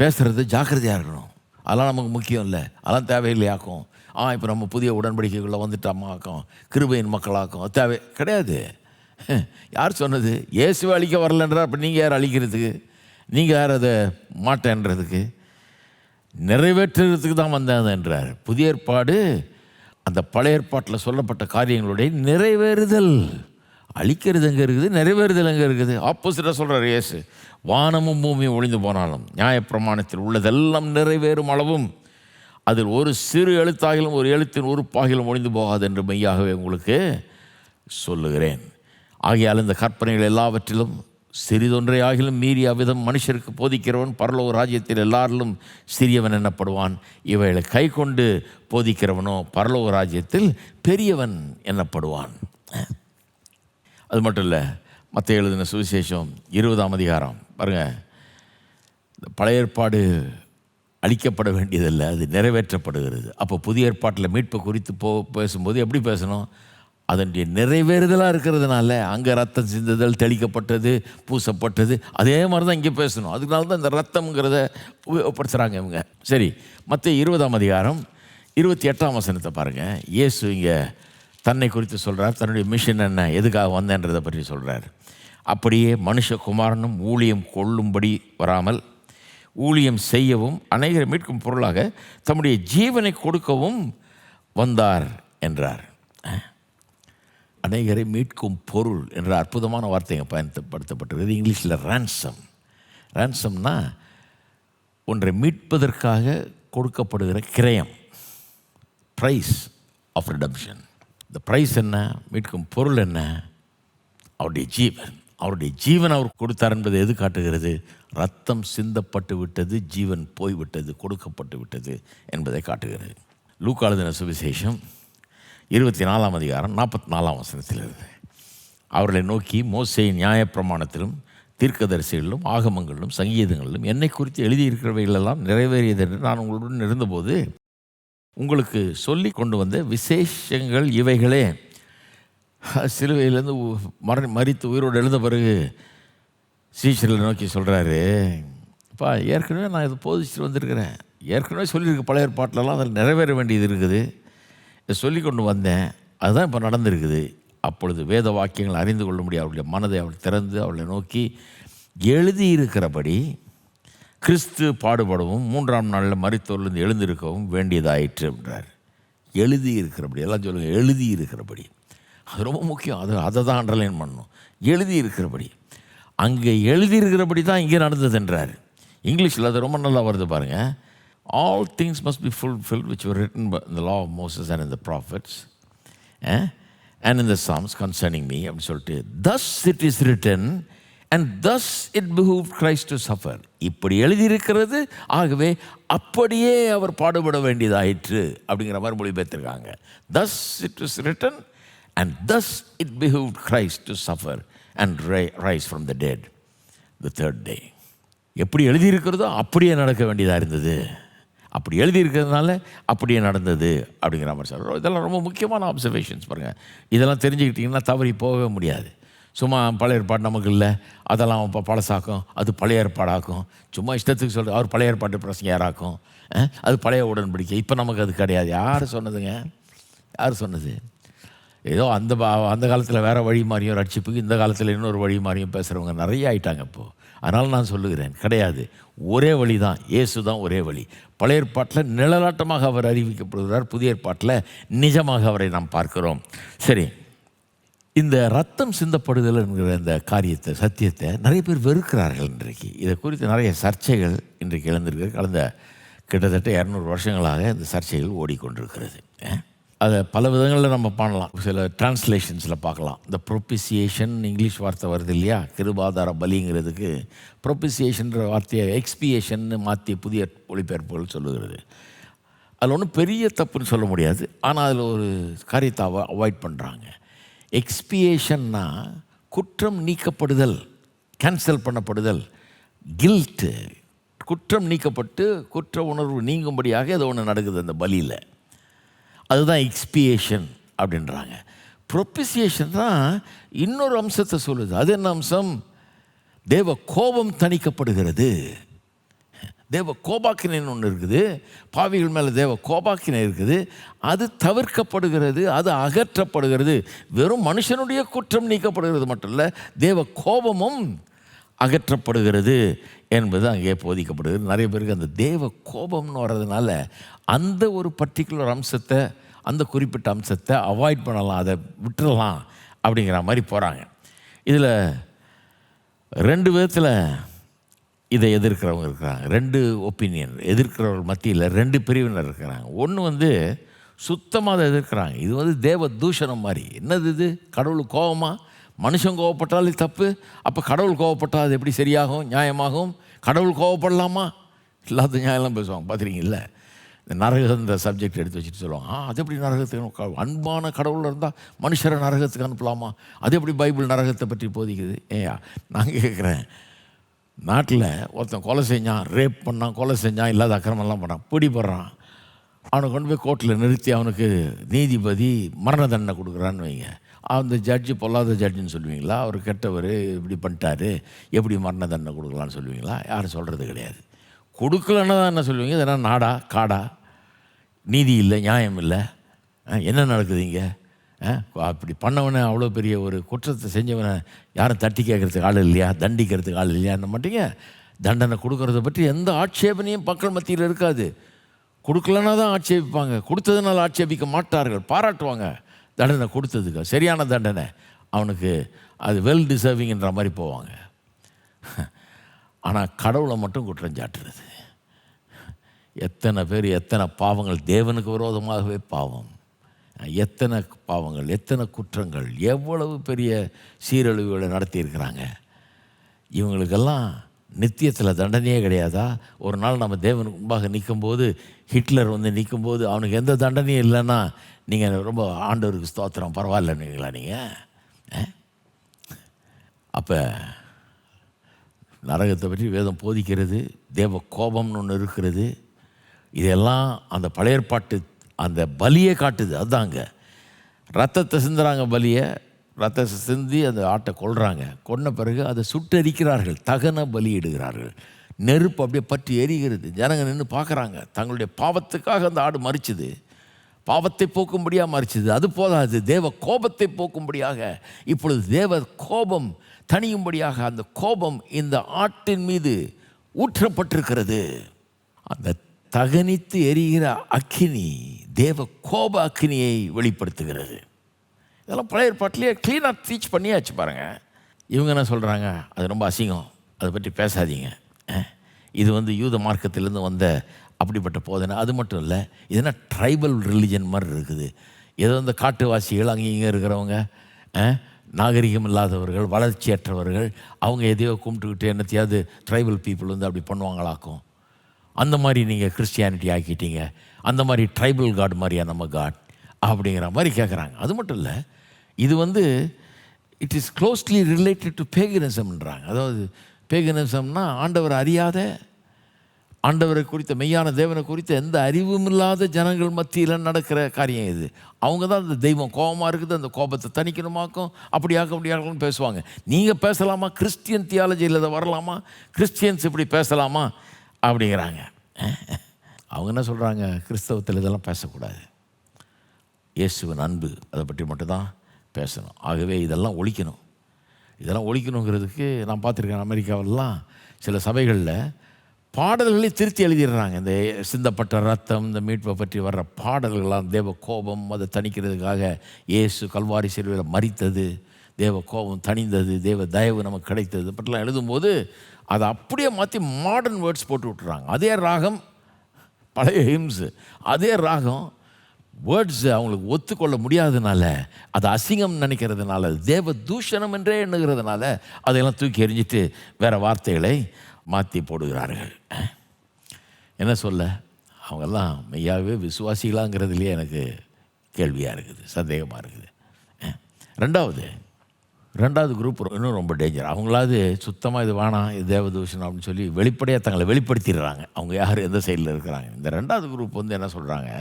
பேசுகிறது ஜாக்கிரதையாக இருக்கணும். அதெல்லாம் நமக்கு முக்கியம் இல்லை, அதெல்லாம் தேவையில்லையாக்கும். இப்போ நம்ம புதிய உடன்படிக்கைக்குள்ளே வந்துட்டோமாக்கும், கிருபையின் மக்களாக்கும், தேவை கிடையாது. யார் சொன்னது? இயேசுவை அழிக்க வரலன்றார். அப்போ நீங்கள் யார் அழிக்கிறதுக்கு? நீங்கள் யார் அதை மாட்டேன்றதுக்கு? நிறைவேற்றுறதுக்கு தான் வந்தேன் என்றார். புதிய ஏற்பாடு அந்த பழைய ஏற்பாட்டில் சொல்லப்பட்ட காரியங்களுடைய நிறைவேறுதல். அழிக்கிறது எங்கே இருக்குது? நிறைவேறுதல் எங்கே இருக்குது? ஆப்போசிட்டாக சொல்கிறார் இயேசு. வானமும் பூமியும் ஒழிந்து போனாலும் நியாயப்பிரமாணத்தில் உள்ளதெல்லாம் நிறைவேறும் அளவும் அதில் ஒரு சிறு எழுத்தாகிலும் ஒரு எழுத்தின் உறுப்பாகிலும் ஒழிந்து போகாது என்று மெய்யாகவே உங்களுக்கு சொல்லுகிறேன். ஆகையால் இந்த கற்பனைகள் எல்லாவற்றிலும் சிறிதொன்றை ஆகிலும் மீறி அவ்விதம் மனுஷருக்கு போதிக்கிறவன் பரலோக ராஜ்யத்தில் எல்லாரிலும் சிறியவன் என்னப்படுவான். இவைகளை கை கொண்டு போதிக்கிறவனோ பரலோக ராஜ்யத்தில் பெரியவன் என்னப்படுவான். அது மட்டும் இல்லை, மத்தேயு எழுதின சுவிசேஷம் 20ஆம் அதிகாரம் பாருங்கள். பழைய ஏற்பாடு அழிக்கப்பட வேண்டியதில்லை, அது நிறைவேற்றப்படுகிறது. அப்போ புதிய ஏற்பாட்டில் மீட்பு குறித்து பேசும்போது எப்படி பேசணும்? அதனுடைய நிறைவேறுதலாக இருக்கிறதுனால அங்கே ரத்தம் சிந்துதல், தெளிக்கப்பட்டது, பூசப்பட்டது, அதே மாதிரி தான் இங்கே பேசணும். அதுனால தான் இந்த ரத்தம்ங்கிறத உபயோகப்படுத்துகிறாங்க இவங்க. சரி, மத்தேயு 20ஆம் அதிகாரம் 28ஆம் வசனத்தை பாருங்கள். இயேசு இங்கே தன்னை குறித்து சொல்கிறார், தன்னுடைய மிஷன் என்ன, எதுக்காக வந்தேன்றதை பற்றி சொல்கிறார். அப்படியே மனுஷகுமாரனும் ஊழியம் கொள்ளும்படி வராமல் ஊழியம் செய்யவும் அநேகரை மீட்கும் பொருளாக தம்முடைய ஜீவனை கொடுக்கவும் வந்தார் என்றார். அநேகரை மீட்கும் பொருள் என்ற அற்புதமான வார்த்தைங்க பயன்படுத்தப்பட்டிருக்கிறது. இங்கிலீஷில் ரேன்சம்னா ஒன்றை மீட்பதற்காக கொடுக்கப்படுகிற கிரயம், ப்ரைஸ் ஆஃப் ரிடம்ஷன். இந்த ப்ரைஸ் என்ன? மீட்கும் பொருள் என்ன? அவருடைய ஜீவன். அவருடைய ஜீவன் அவர் கொடுத்தார் என்பது எது காட்டுகிறது? ரத்தம் சிந்தப்பட்டு விட்டது, ஜீவன் போய்விட்டது, கொடுக்கப்பட்டு விட்டது என்பதை காட்டுகிறது. லூக்கா எழுதின சுவிசேஷம் 24ஆம் அதிகாரம் 44ஆம் வசனத்திலிருந்து, அவர்களை நோக்கி, மோசேயின் நியாயப்பிரமாணத்திலும் தீர்க்கதரிசிகளிலும் ஆகமங்களிலும் சங்கீதங்களிலும் என்னை குறித்து எழுதியிருக்கிறவைகளெல்லாம் நிறைவேறியது என்று நான் உங்களுடன் இருந்தபோது உங்களுக்கு சொல்லி கொண்டு வந்த விசேஷங்கள் இவைகளே. சிலுவையிலேருந்து மரித்து உயிரோடு எழுந்த பிறகு சீஷர்களை நோக்கி சொல்கிறாரு, அப்பா ஏற்கனவே நான் இதை போதிச்சுட்டு வந்திருக்கிறேன், ஏற்கனவே சொல்லியிருக்கு பழைய ஏற்பாட்டிலலாம் அதில் நிறைவேற வேண்டியது இருக்குது, இதை சொல்லி கொண்டு வந்தேன், அதுதான் இப்போ நடந்திருக்குது. அப்பொழுது வேத வாக்கியங்கள் அறிந்து கொள்ள முடியும் அவருடைய மனதை அவள் திறந்து அவளை நோக்கி, எழுதியிருக்கிறபடி கிறிஸ்து பாடுபடவும் 3ஆம் நாளில் மரித்தோரிலிருந்து எழுந்திருக்கவும் வேண்டியதாயிற்று என்றார். எழுதியிருக்கிறபடி, எல்லாம் சொல்லுங்கள், எழுதியிருக்கிறபடி. அது ரொம்ப முக்கியம். அதை தான் அண்டர்லைன் பண்ணணும். எழுதியிருக்கிறபடி, அங்கே எழுதியிருக்கிறபடி தான் இங்கே நடந்ததுன்றார். இங்கிலீஷில் அது ரொம்ப நல்லா வருது பாருங்கள். All things must be fulfilled which were written in the law of Moses and in the prophets and in the Psalms concerning me அப்படின்னு சொல்லிட்டு, thus it is written and thus it behooved Christ to suffer. இப்படி எழுதியிருக்கிறது, ஆகவே அப்படியே அவர் பாடுபட வேண்டியதாயிற்று அப்படிங்கிற மாதிரி மொழிபெயர்த்திருக்காங்க. thus it was written and thus it behooved Christ to suffer and rise from the dead the third day. எப்படி எழுதியிருக்கிறதோ அப்படியே நடக்க வேண்டியதாக இருந்தது, அப்படி எழுதியிருக்கிறதுனால அப்படியே நடந்தது அப்படிங்கிற மாதிரி சொல்கிறோம். இதெல்லாம் ரொம்ப முக்கியமான அப்சர்வேஷன்ஸ் பாருங்கள். இதெல்லாம் தெரிஞ்சுக்கிட்டிங்கன்னா தவறி போகவே முடியாது. சும்மா பழைய ஏற்பாடு நமக்கு இல்லை, அதெல்லாம் இப்போ பழசாக்கும், அது பழைய ஏற்பாடாக்கும், சும்மா இஷ்டத்துக்கு சொல்கிறது, அவர் பழைய ஏற்பாட்டு பிரசங்க யாராக்கும், அது பழைய உடன்படிக்கை, இப்போ நமக்கு அது கிடையாது. யார் சொன்னதுங்க? யார் சொன்னது? ஏதோ அந்த காலத்தில் வேறு வழி மாதிரியும் ரட்சிப்புக்கு, இந்த காலத்தில் இன்னொரு வழி மாதிரியும் பேசுகிறவங்க நிறைய ஆயிட்டாங்க இப்போது. அதனால் நான் சொல்லுகிறேன், கிடையாது, ஒரே வழி தான், இயேசு தான் ஒரே வழி. பழைய ஏற்பாட்டில் நிழலாட்டமாக அவர் அறிவிக்கப்படுகிறார், புதிய ஏற்பாட்டில் நிஜமாக அவரை நாம் பார்க்கிறோம். சரி, இந்த ரத்தம் சிந்தப்படுதல் என்கிற இந்த காரியத்தை, சத்தியத்தை நிறைய பேர் வெறுக்கிறார்கள். இன்றைக்கு இதை குறித்து நிறைய சர்ச்சைகள் இன்றைக்கு எழுந்திருக்கு. கடந்த கிட்டத்தட்ட 200 வருஷங்களாக இந்த சர்ச்சைகள் ஓடிக்கொண்டிருக்கிறது. அதை பல விதங்களில் நம்ம பண்ணலாம். சில டிரான்ஸ்லேஷன்ஸில் பார்க்கலாம். இந்த ப்ரொபிசியேஷன் இங்கிலீஷ் வார்த்தை வருது இல்லையா, கிருபாதார பலிங்கிறதுக்கு ப்ரொபிசியேஷன்ற வார்த்தையை எக்ஸ்பியேஷன் மாற்றி புதிய மொழிபெயர்ப்புகள் சொல்லுகிறது. அதில் ஒன்றும் பெரிய தப்புன்னு சொல்ல முடியாது, ஆனால் அதில் ஒரு காரியத்தை அவாய்ட் பண்ணுறாங்க. எக்ஸ்பியேஷன்னா குற்றம் நீக்கப்படுதல், கேன்சல் பண்ணப்படுதல், கில்ட்டு, குற்றம் நீக்கப்பட்டு குற்ற உணர்வு நீங்கும்படியாக ஏதோ ஒன்று நடக்குது அந்த பலியில், அதுதான் எக்ஸ்பியேஷன் அப்படின்றாங்க. ப்ரொபிசியேஷன் தான் இன்னொரு அம்சத்தை சொல்லுது. அது என்ன அம்சம்? தேவ கோபம் தணிக்கப்படுகிறது. தேவ கோபாக்கினைன்னு ஒன்று இருக்குது, பாவிகள் மேலே தேவ கோபாக்கினை இருக்குது, அது தவிர்க்கப்படுகிறது, அது அகற்றப்படுகிறது. வெறும் மனுஷனுடைய குற்றம் நீக்கப்படுகிறது மட்டும் இல்லை, தேவ கோபமும் அகற்றப்படுகிறது என்பது அங்கே போதிக்கப்படுகிறது. நிறைய பேருக்கு அந்த தேவ கோபம்னு வர்றதுனால அந்த ஒரு பர்டிகுலர் அம்சத்தை, அந்த குறிப்பிட்ட அம்சத்தை அவாய்ட் பண்ணலாம், அதை விட்டுறலாம் அப்படிங்கிற மாதிரி போகிறாங்க. இதில் 2 விதத்தில் இதை எதிர்க்கிறவங்க இருக்கிறாங்க. 2 ஒப்பீனியன் எதிர்க்கிறவர்கள் மத்தியில் 2 பிரிவினர் இருக்கிறாங்க. ஒன்று சுத்தமாக அதை எதிர்க்கிறாங்க. இது தேவ தூஷணம் மாதிரி. என்னது இது? கடவுள் கோபமா? மனுஷன் கோவப்பட்டாலே தப்பு, அப்போ கடவுள் கோவப்பட்டால் அது எப்படி சரியாகும், நியாயமாகும்? கடவுள் கோவப்படலாமா? இல்லாத நியாயம்லாம் பேசுவாங்க, பார்த்துருக்கீங்கள? இந்த நரகன்ற சப்ஜெக்ட் எடுத்து வச்சுட்டு சொல்லுவாங்க, அது எப்படி நரகத்துக்கு, அன்பான கடவுள் இருந்தால் மனுஷரை நரகத்துக்கு அனுப்பலாமா? அது எப்படி பைபிள் நரகத்தை பற்றி போதிக்குது? ஏயா நான் கேட்குறேன், நாட்டில் ஒருத்தன் கொலை செஞ்சான், ரேப் பண்ணான், கொலை செஞ்சான், இல்லாத அக்கிரமெல்லாம் பண்ணான், பிடிபடுறான், அவனை கொண்டு போய் கோர்ட்டில் நிறுத்தி அவனுக்கு நீதிபதி மரண தண்டனை கொடுக்குறான்னு வைங்க. அந்த ஜட்ஜு பொல்லாத ஜட்ஜுன்னு சொல்லுவீங்களா? அவர் கெட்டவர், இப்படி பண்ணிட்டாரு, எப்படி மரண தண்டனை கொடுக்கலான்னு சொல்லுவீங்களா? யாரும் சொல்கிறது கிடையாது. கொடுக்கலன்னா தான் என்ன சொல்லுவீங்க? இதெல்லாம் நாடா காடா? நீதி இல்லை, நியாயம் இல்லை, என்ன நடக்குது இங்கே? அப்படி பண்ணவனை, அவ்வளோ பெரிய ஒரு குற்றத்தை செஞ்சவனை யாரும் தட்டி கேட்குறதுக்கு ஆள் இல்லையா, தண்டிக்கிறதுக்கு ஆள் இல்லையான்னு மாட்டீங்க. தண்டனை கொடுக்கறத பற்றி எந்த ஆட்சேபனையும் மக்கள் மத்தியில் இருக்காது. கொடுக்கலன்னா தான் ஆட்சேபிப்பாங்க, கொடுத்ததுனால ஆட்சேபிக்க மாட்டார்கள், பாராட்டுவாங்க. தண்டனை கொடுத்ததுக்கு சரியான தண்டனை, அவனுக்கு அது வெல் டிசர்விங்கிற மாதிரி போவாங்க. ஆனால் கடவுளை மட்டும் குற்றம் சாட்டுறது. எத்தனை பேர், எத்தனை பாவங்கள், தேவனுக்கு விரோதமாகவே பாவம், எத்தனை பாவங்கள், எத்தனை குற்றங்கள், எவ்வளவு பெரிய சீரழிவுகளை நடத்தியிருக்கிறாங்க. இவங்களுக்கெல்லாம் நித்தியத்தில் தண்டனையே கிடையாதா? ஒரு நாள் நம்ம தேவனுக்கு முன்பாக நிற்கும்போது, ஹிட்லர் நிற்கும்போது அவனுக்கு எந்த தண்டனையும் இல்லைன்னா நீங்கள் ரொம்ப ஆண்டவருக்கு ஸ்தோத்திரம் பரவாயில்லன்னுங்களா நீங்கள்? அப்போ நரகத்தை பற்றி வேதம் போதிக்கிறது, தேவ கோபம்னு ஒன்று இருக்கிறது. இதெல்லாம் அந்த பழைய ஏற்பாட்டு அந்த பலியை காட்டுது. அதுதாங்க ரத்தத்தை சிந்துறாங்க, பலியை ரத்தத்தை சிந்தி அந்த ஆட்டை கொல்றாங்க. கொன்ன பிறகு அதை சுட்டரிக்கிறார்கள், தகன பலியிடுகிறார்கள். நெருப்பு அப்படியே பற்றி எரிகிறது. ஜனங்க நின்று பார்க்குறாங்க. தங்களுடைய பாவத்துக்காக அந்த ஆடு மரிச்சுது, பாவத்தை போக்கும்படியாக மரிச்சுது. அது போதாது, தேவ கோபத்தை போக்கும்படியாக இப்பொழுது தேவ கோபம் தணியும்படியாக அந்த கோபம் இந்த ஆட்டின் மீது ஊற்றப்பட்டிருக்கிறது. அந்த தகனித்து எரிகிற அக்கினி தேவ கோப அக்கினியை வெளிப்படுத்துகிறது. இதெல்லாம் பழைய ஏற்பாட்டிலேயே க்ளீனாக டீச் பண்ணியாச்சு பாருங்கள். இவங்க என்ன சொல்கிறாங்க? அது ரொம்ப அசிங்கம், அதை பற்றி பேசாதீங்க, இது யூத மார்க்கத்திலேருந்து வந்த அப்படிப்பட்ட போதனை. அது மட்டும் இல்லை, இது என்ன ட்ரைபல் ரிலிஜன் மாதிரி இருக்குது. ஏதோ இந்த காட்டுவாசிகள் அங்கே இங்கே இருக்கிறவங்க, நாகரிகம் இல்லாதவர்கள், வளர்ச்சியற்றவர்கள், அவங்க எதையோ கும்பிட்டுக்கிட்டு என்னத்தையாவது ட்ரைபல் பீப்புள் அப்படி பண்ணுவாங்களாக்கும். அந்த மாதிரி நீங்கள் கிறிஸ்டியானிட்டி ஆக்கிட்டீங்க, அந்த மாதிரி ட்ரைபல் காட் மாதிரியா நம்ம காட் அப்படிங்கிற மாதிரி கேட்குறாங்க. அது மட்டும் இல்லை, இது it is closely related to பேகனிசம்ன்றாங்க. அதாவது பேகனிசம்னா ஆண்டவர் அறியாத, ஆண்டவரை குறித்த, மெய்யான தேவனை குறித்த எந்த அறிவும் இல்லாத ஜனங்கள் மத்தியில் நடக்கிற காரியம் இது. அவங்க தான் அந்த தெய்வம் கோபமாக இருக்குது, அந்த கோபத்தை தணிக்கணுமாக்கும், அப்படியாக்கணும்னு பேசுவாங்க. நீங்கள் பேசலாமா? கிறிஸ்டியன் தியாலஜியில் இதை வரலாமா? கிறிஸ்டியன்ஸ் இப்படி பேசலாமா அப்படிங்கிறாங்க. அவங்க என்ன சொல்கிறாங்க? கிறிஸ்தவத்தில் இதெல்லாம் பேசக்கூடாது, இயேசுவின் அன்பு அதை பற்றி மட்டும்தான் பேசணும். ஆகவே இதெல்லாம் ஒழிக்கணும். இதெல்லாம் ஒழிக்கணுங்கிறதுக்கு நான் பார்த்துருக்கேன், அமெரிக்காவிலலாம் சில சபைகளில் பாடல்களை திருத்தி எழுதிடுறாங்க. இந்த சிந்தப்பட்ட ரத்தம், இந்த மீட்பை பற்றி வர்ற பாடல்கள்லாம் தேவ கோபம் அதை தணிக்கிறதுக்காக இயேசு கல்வாரி சிலுவையில் மரித்தது, தேவ கோபம் தணிந்தது, தேவ தயவு நமக்கு கிடைத்தது பற்றிலாம் எழுதும்போது அதை அப்படியே மாற்றி மாடர்ன் வேர்ட்ஸ் போட்டு விட்டுறாங்க. அதே ராகம், பழைய ஹிம்ஸு, அதே ராகம் வேர்ட்ஸ் அவங்களுக்கு ஒத்துக்கொள்ள முடியாததுனால, அது அசிங்கம் நினைக்கிறதுனால, தேவ தூஷணம் என்றே எண்ணுகிறதுனால அதையெல்லாம் தூக்கி எறிஞ்சிட்டு வேறு வார்த்தைகளை மாற்றி போடுகிறார்கள். என்ன சொல்ல, அவங்கெல்லாம் மெய்யாகவே விசுவாசிகளாங்கிறதுலேயே எனக்கு கேள்வியாக இருக்குது, சந்தேகமாக இருக்குது. ரெண்டாவது குரூப் இன்னும் ரொம்ப டேஞ்சர். அவங்களாவது சுத்தமாக இது வேணாம், இது தேவதூஷணம் அப்படின்னு சொல்லி வெளிப்படையாக தங்களை வெளிப்படுத்திடுறாங்க, அவங்க யார் எந்த சைடில் இருக்கிறாங்க. இந்த ரெண்டாவது குரூப் வந்து என்ன சொல்கிறாங்க,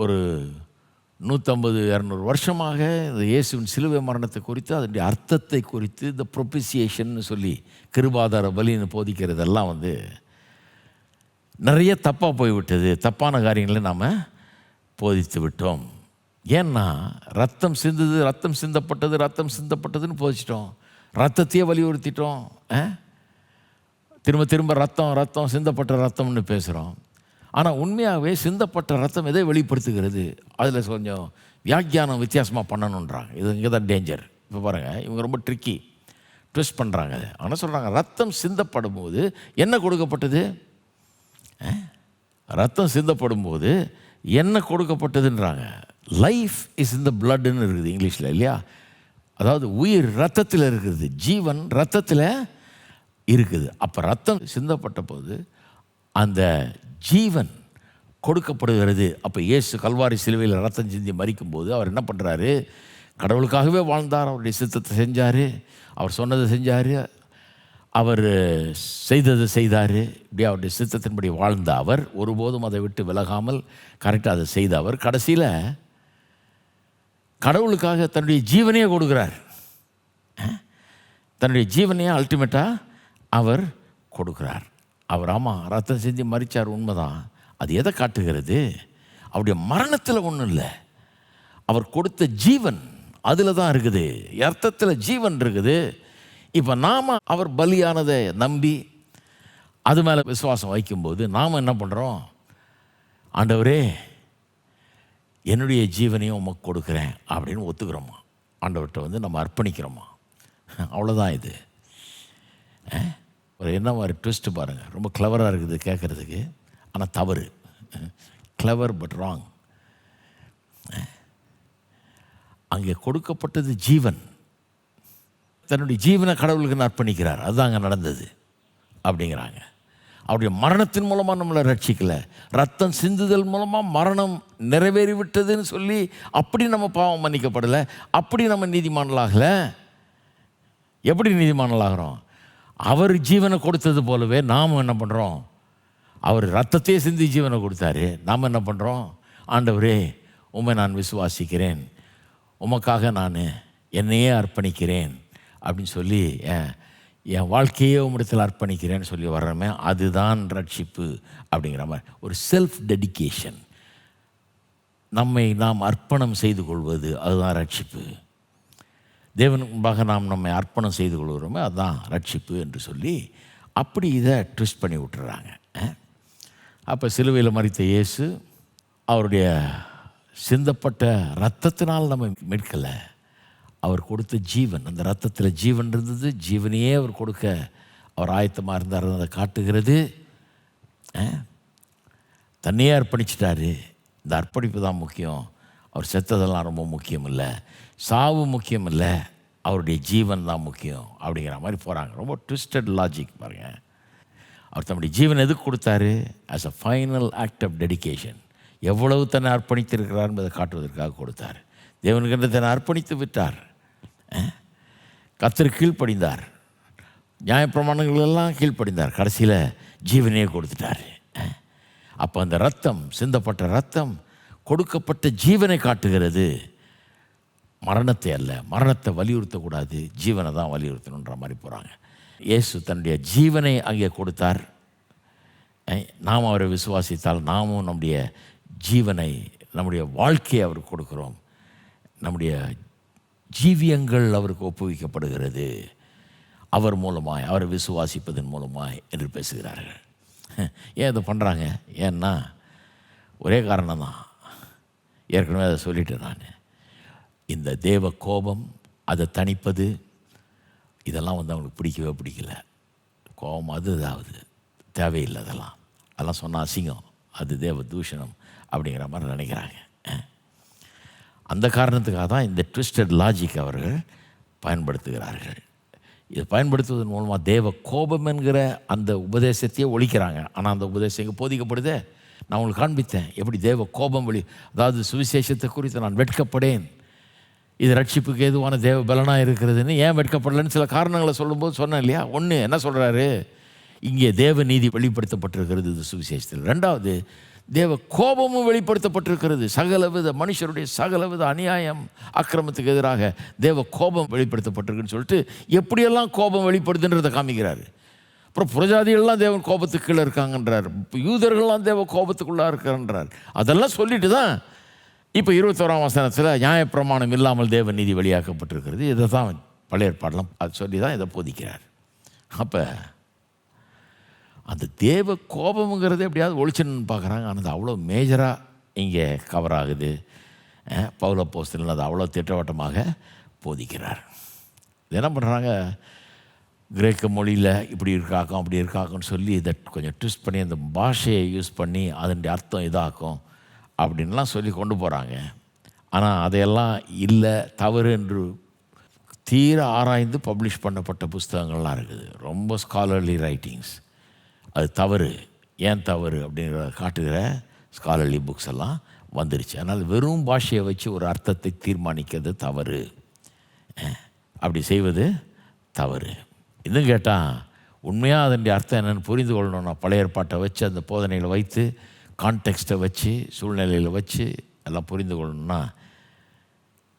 ஒரு 150-200 வருஷமாக இந்த இயேசுவின் சிலுவை மரணத்தை குறித்து, அதனுடைய அர்த்தத்தை குறித்து, இந்த ப்ரொபிசியேஷன் சொல்லி கிருபாதார பலின்னு போதிக்கிறதெல்லாம் வந்து நிறைய தப்பாக போய்விட்டது, தப்பான காரியங்களை நாம் போதித்து விட்டோம். ஏன்னா ரத்தம் சிந்தப்பட்டதுன்னு போதிச்சிட்டோம், ரத்தத்தையே வலியுறுத்திட்டோம், திரும்ப திரும்ப ரத்தம் சிந்தப்பட்ட ரத்தம்னு பேசுகிறோம். ஆனால் உண்மையாகவே சிந்தப்பட்ட ரத்தம் எதை வெளிப்படுத்துகிறது, அதில் கொஞ்சம் வியாக்கியானம் வித்தியாசமாக பண்ணணுன்றாங்க. இது இங்கே தான் டேஞ்சர். இப்போ பாருங்கள், இவங்க ரொம்ப ட்ரிக்கி ட்விஸ்ட் பண்ணுறாங்க. ஆனால் சொல்கிறாங்க, ரத்தம் சிந்தப்படும் போது என்ன கொடுக்கப்பட்டது, ரத்தம் சிந்தப்படும் போது என்ன கொடுக்கப்பட்டதுன்றாங்க. லைஃப் இஸ் இன் த பிளட்னு இருக்குது இங்கிலீஷில், இல்லையா? அதாவது உயிர் ரத்தத்தில் இருக்குது, ஜீவன் ரத்தத்தில் இருக்குது. அப்போ ரத்தம் சிந்தப்பட்ட போது அந்த ஜீவன் கொடுக்கப்படுகிறது. அப்போ இயேசு கல்வாரி சிலுவையில் ரத்தம் சிந்தி மரிக்கும் போது அவர் என்ன பண்ணுறாரு, கடவுளுக்காகவே வாழ்ந்தார், அவருடைய சித்தத்தை செஞ்சார், அவர் சொன்னதை செஞ்சார், அவர் செய்ததை செய்தார். இப்படி அவருடைய சித்தத்தின்படி வாழ்ந்த அவர் ஒருபோதும் அதை விட்டு விலகாமல் கரெக்டாக அதை செய்த அவர் கடைசியில் கடவுளுக்காக தன்னுடைய ஜீவனையே கொடுக்குறார். தன்னுடைய ஜீவனையே அல்டிமேட்டாக அவர் கொடுக்குறார். அவர் ஆமாம் ரத்தம் செஞ்சு மரித்தார், உண்மைதான். அது எதை காட்டுகிறது, அவருடைய மரணத்தில் ஒன்றும் இல்லை, அவர் கொடுத்த ஜீவன் அதில் தான் இருக்குது, ரத்தத்தில் ஜீவன் இருக்குது. இப்போ நாம் அவர் பலியானதை நம்பி அது மேலே விசுவாசம் வைக்கும்போது நாம் என்ன பண்ணுறோம், ஆண்டவரே என்னுடைய ஜீவனையும் உமக்கு கொடுக்குறேன் அப்படின்னு ஒத்துக்கிறோமா, ஆண்டவர்கிட்ட வந்து நம்ம அர்ப்பணிக்கிறோமா. அவ்வளோதான் இது. ஒரு என்ன மாதிரி ட்விஸ்ட்டு பாருங்கள், ரொம்ப கிளவராக இருக்குது கேட்குறதுக்கு, ஆனால் தவறு. Clever but wrong. அங்கே கொடுக்கப்பட்டது ஜீவன், தன்னுடைய ஜீவனை கடவுளுக்கு அர்ப்பணிக்கிறார், அதுதான் அங்கே நடந்தது அப்படிங்கிறாங்க. அவருடைய மரணத்தின் மூலமாக நம்மளை ரட்சிக்கலை, ரத்தம் சிந்துதல் மூலமாக மரணம் நிறைவேறிவிட்டதுன்னு சொல்லி அப்படி நம்ம பாவம் மன்னிக்கப்படலை, அப்படி நம்ம நீதிமான்களாகலை. எப்படி நீதிமான்களாகிறோம், அவர் ஜீவனை கொடுத்தது போலவே நாம் என்ன பண்ணுறோம், அவர் ரத்தத்தையே சிந்தி ஜீவனை கொடுத்தாரு, நாம் என்ன பண்ணுறோம், ஆண்டவரே உம்மை நான் விசுவாசிக்கிறேன், உமக்காக நான் என்னையே அர்ப்பணிக்கிறேன் அப்படின்னு சொல்லி என் வாழ்க்கையே உம்மிடத்தில் அர்ப்பணிக்கிறேன்னு சொல்லி வர்றோமே, அதுதான் ரட்சிப்பு அப்படிங்கிற மாதிரி ஒரு செல்ஃப் டெடிகேஷன். நம்மை நாம் அர்ப்பணம் செய்து கொள்வது அதுதான் ரட்சிப்பு. தேவனுக்கு முன்பாக நாம் நம்மை அர்ப்பணம் செய்து கொள்கிறோமே அதுதான் ரட்சிப்பு என்று சொல்லி அப்படி இதை ட்விஸ்ட் பண்ணி விட்டுறாங்க. அப்போ சிலுவையில் மரித்த இயேசு அவருடைய சிந்தப்பட்ட இரத்தத்தினால் நம்ம மீட்கலை, அவர் கொடுத்த ஜீவன், அந்த ரத்தத்தில் ஜீவன் இருந்தது, ஜீவனையே அவர் கொடுக்க அவர் ஆயத்தமாக இருந்தார், அதை காட்டுகிறது. தன்னையே அர்ப்பணிச்சிட்டாரு. இந்த அர்ப்பணிப்பு தான் முக்கியம், அவர் செத்ததெல்லாம் ரொம்ப முக்கியம் இல்லை, சாவு முக்கியம் இல்லை, அவருடைய ஜீவன் தான் முக்கியம் அப்படிங்கிற மாதிரி போகிறாங்க. ரொம்ப ட்விஸ்டட் லாஜிக் பாருங்க. அவர் தன்னுடைய ஜீவன் எதுக்கு கொடுத்தாரு, as a final act of dedication. எவ்வளவு தன்னை அர்ப்பணித்திருக்கிறார் என்பதை காட்டுவதற்காக கொடுத்தார். தேவனுக்கு தன்னை அர்ப்பணித்து விட்டார், கர்த்தருக்கு கீழ்ப்படிந்தார், நியாயப்பிரமாணங்களெல்லாம் கீழ்ப்படிந்தார், கடைசியில் ஜீவனையே கொடுத்துட்டார். அப்போ அந்த ரத்தம், சிந்தப்பட்ட ரத்தம் கொடுக்கப்பட்ட ஜீவனை காட்டுகிறது, மரணத்தை அல்ல. மரணத்தை வலியுறுத்தக்கூடாது, ஜீவனை தான் வலியுறுத்தணுன்ற மாதிரி போகிறாங்க. இயேசு தன்னுடைய ஜீவனை அங்கே கொடுத்தார். நாம் அவரை விசுவாசித்தால் நாமும் நம்முடைய ஜீவனை, நம்முடைய வாழ்க்கையை அவருக்கு கொடுக்குறோம், நம்முடைய ஜீவியங்கள் அவருக்கு ஒப்புவிக்கப்படுகிறது அவர் மூலமாய், அவரை விசுவாசிப்பதன் மூலமாய் என்று பேசுகிறார்கள். ஏன் இதை பண்ணுறாங்க, ஏன்னா ஒரே காரணம் தான், ஏற்கனவே அதை சொல்லிட்டேன் நான். இந்த தேவ கோபம், அதை தணிப்பது, இதெல்லாம் வந்து அவங்களுக்கு பிடிக்கவே பிடிக்கல. கோபம் அது ஏதாவது தேவையில்லை, அதெல்லாம் சொன்னால் அசிங்கம், அது தேவ தூஷணம் அப்படிங்கிற மாதிரி நினைக்கிறாங்க. அந்த காரணத்துக்காக தான் இந்த ட்விஸ்டட் லாஜிக் அவர்கள் பயன்படுத்துகிறார்கள். இதை பயன்படுத்துவதன் மூலமாக தேவ கோபம் என்கிற அந்த உபதேசத்தையே ஒழிக்கிறாங்க. ஆனால் அந்த உபதேசம் இங்கே போதிக்கப்படுதே. நான் உங்களுக்கு காண்பித்தேன் எப்படி தேவ கோபம் அதாவது சுவிசேஷத்தை குறித்து நான் வெட்கப்படேன், இது ரட்சிப்புக்கு ஏதுவான தேவ பலனாக இருக்கிறதுன்னு. ஏன் வெட்கப்படலைன்னு சில காரணங்களை சொல்லும்போது சொன்னேன் இல்லையா. ஒன்று என்ன சொல்கிறாரு, இங்கே தேவ நீதி வெளிப்படுத்தப்பட்டிருக்கிறது இது சுவிசேஷத்தில். ரெண்டாவது, தேவ கோபமும் வெளிப்படுத்தப்பட்டிருக்கிறது. சகலவித மனுஷருடைய சகலவித அநியாயம் அக்கிரமத்துக்கு எதிராக தேவ கோபம் வெளிப்படுத்தப்பட்டிருக்குன்னு சொல்லிட்டு எப்படியெல்லாம் கோபம் வெளிப்படுதுன்றதை காமிக்கிறாரு. அப்புறம் புறஜாதிகள்லாம் தேவன் கோபத்துக்கு கீழே இருக்காங்கன்றார், யூதர்கள்லாம் தேவ கோபத்துக்குள்ளே இருக்கான்றார். அதெல்லாம் சொல்லிட்டு தான் இப்போ 21ஆம் வசனத்தில் நியாயப்பிரமாணம் இல்லாமல் தேவ நீதி வெளியாக்கப்பட்டிருக்கிறது. இதை தான் பழைய ஏற்பாடெல்லாம் அது சொல்லி தான் இதை போதிக்கிறார். அப்போ அந்த தேவ கோபம்ங்கிறது எப்படியாவது ஒழிச்சுன்னு பார்க்குறாங்க. ஆனால் அது அவ்வளோ மேஜராக இங்கே கவர் ஆகுது. பவுல் அப்போஸ்தலன் அது அவ்வளோ திட்டவட்டமாக போதிக்கிறார். இது என்ன பண்ணுறாங்க, கிரேக்க மொழியில் இப்படி இருக்காக்கும் அப்படி இருக்காக்குன்னு சொல்லி இதை கொஞ்சம் ட்விஸ்ட் பண்ணி அந்த பாஷையை யூஸ் பண்ணி அதனுடைய அர்த்தம் இதாக்கும் அப்படின்லாம் சொல்லி கொண்டு போகிறாங்க. ஆனால் அதையெல்லாம் இல்லை, தவறு என்று தீர ஆராய்ந்து பப்ளிஷ் பண்ணப்பட்ட புஸ்தகங்கள்லாம் இருக்குது. ரொம்ப ஸ்காலர்லி ரைட்டிங்ஸ். அது தவறு, ஏன் தவறு அப்படிங்கிறத காட்டுகிற ஸ்காலர்லி புக்ஸ் எல்லாம் வந்துருச்சு. அதனால் வெறும் பாஷையை வச்சு ஒரு அர்த்தத்தை தீர்மானிக்கிறது தவறு, அப்படி செய்வது தவறு. இன்னும் கேட்டால் உண்மையாக அதனுடைய அர்த்தம் என்னென்னு புரிந்து கொள்ளணும்னா பழைய ஏற்பாட்டை வச்சு அந்த போதனைகளை வைத்து கான்டெக்ஸ்ட்டை வச்சு சூழ்நிலையில் வச்சு எல்லாம் புரிந்து கொள்ளணும்னா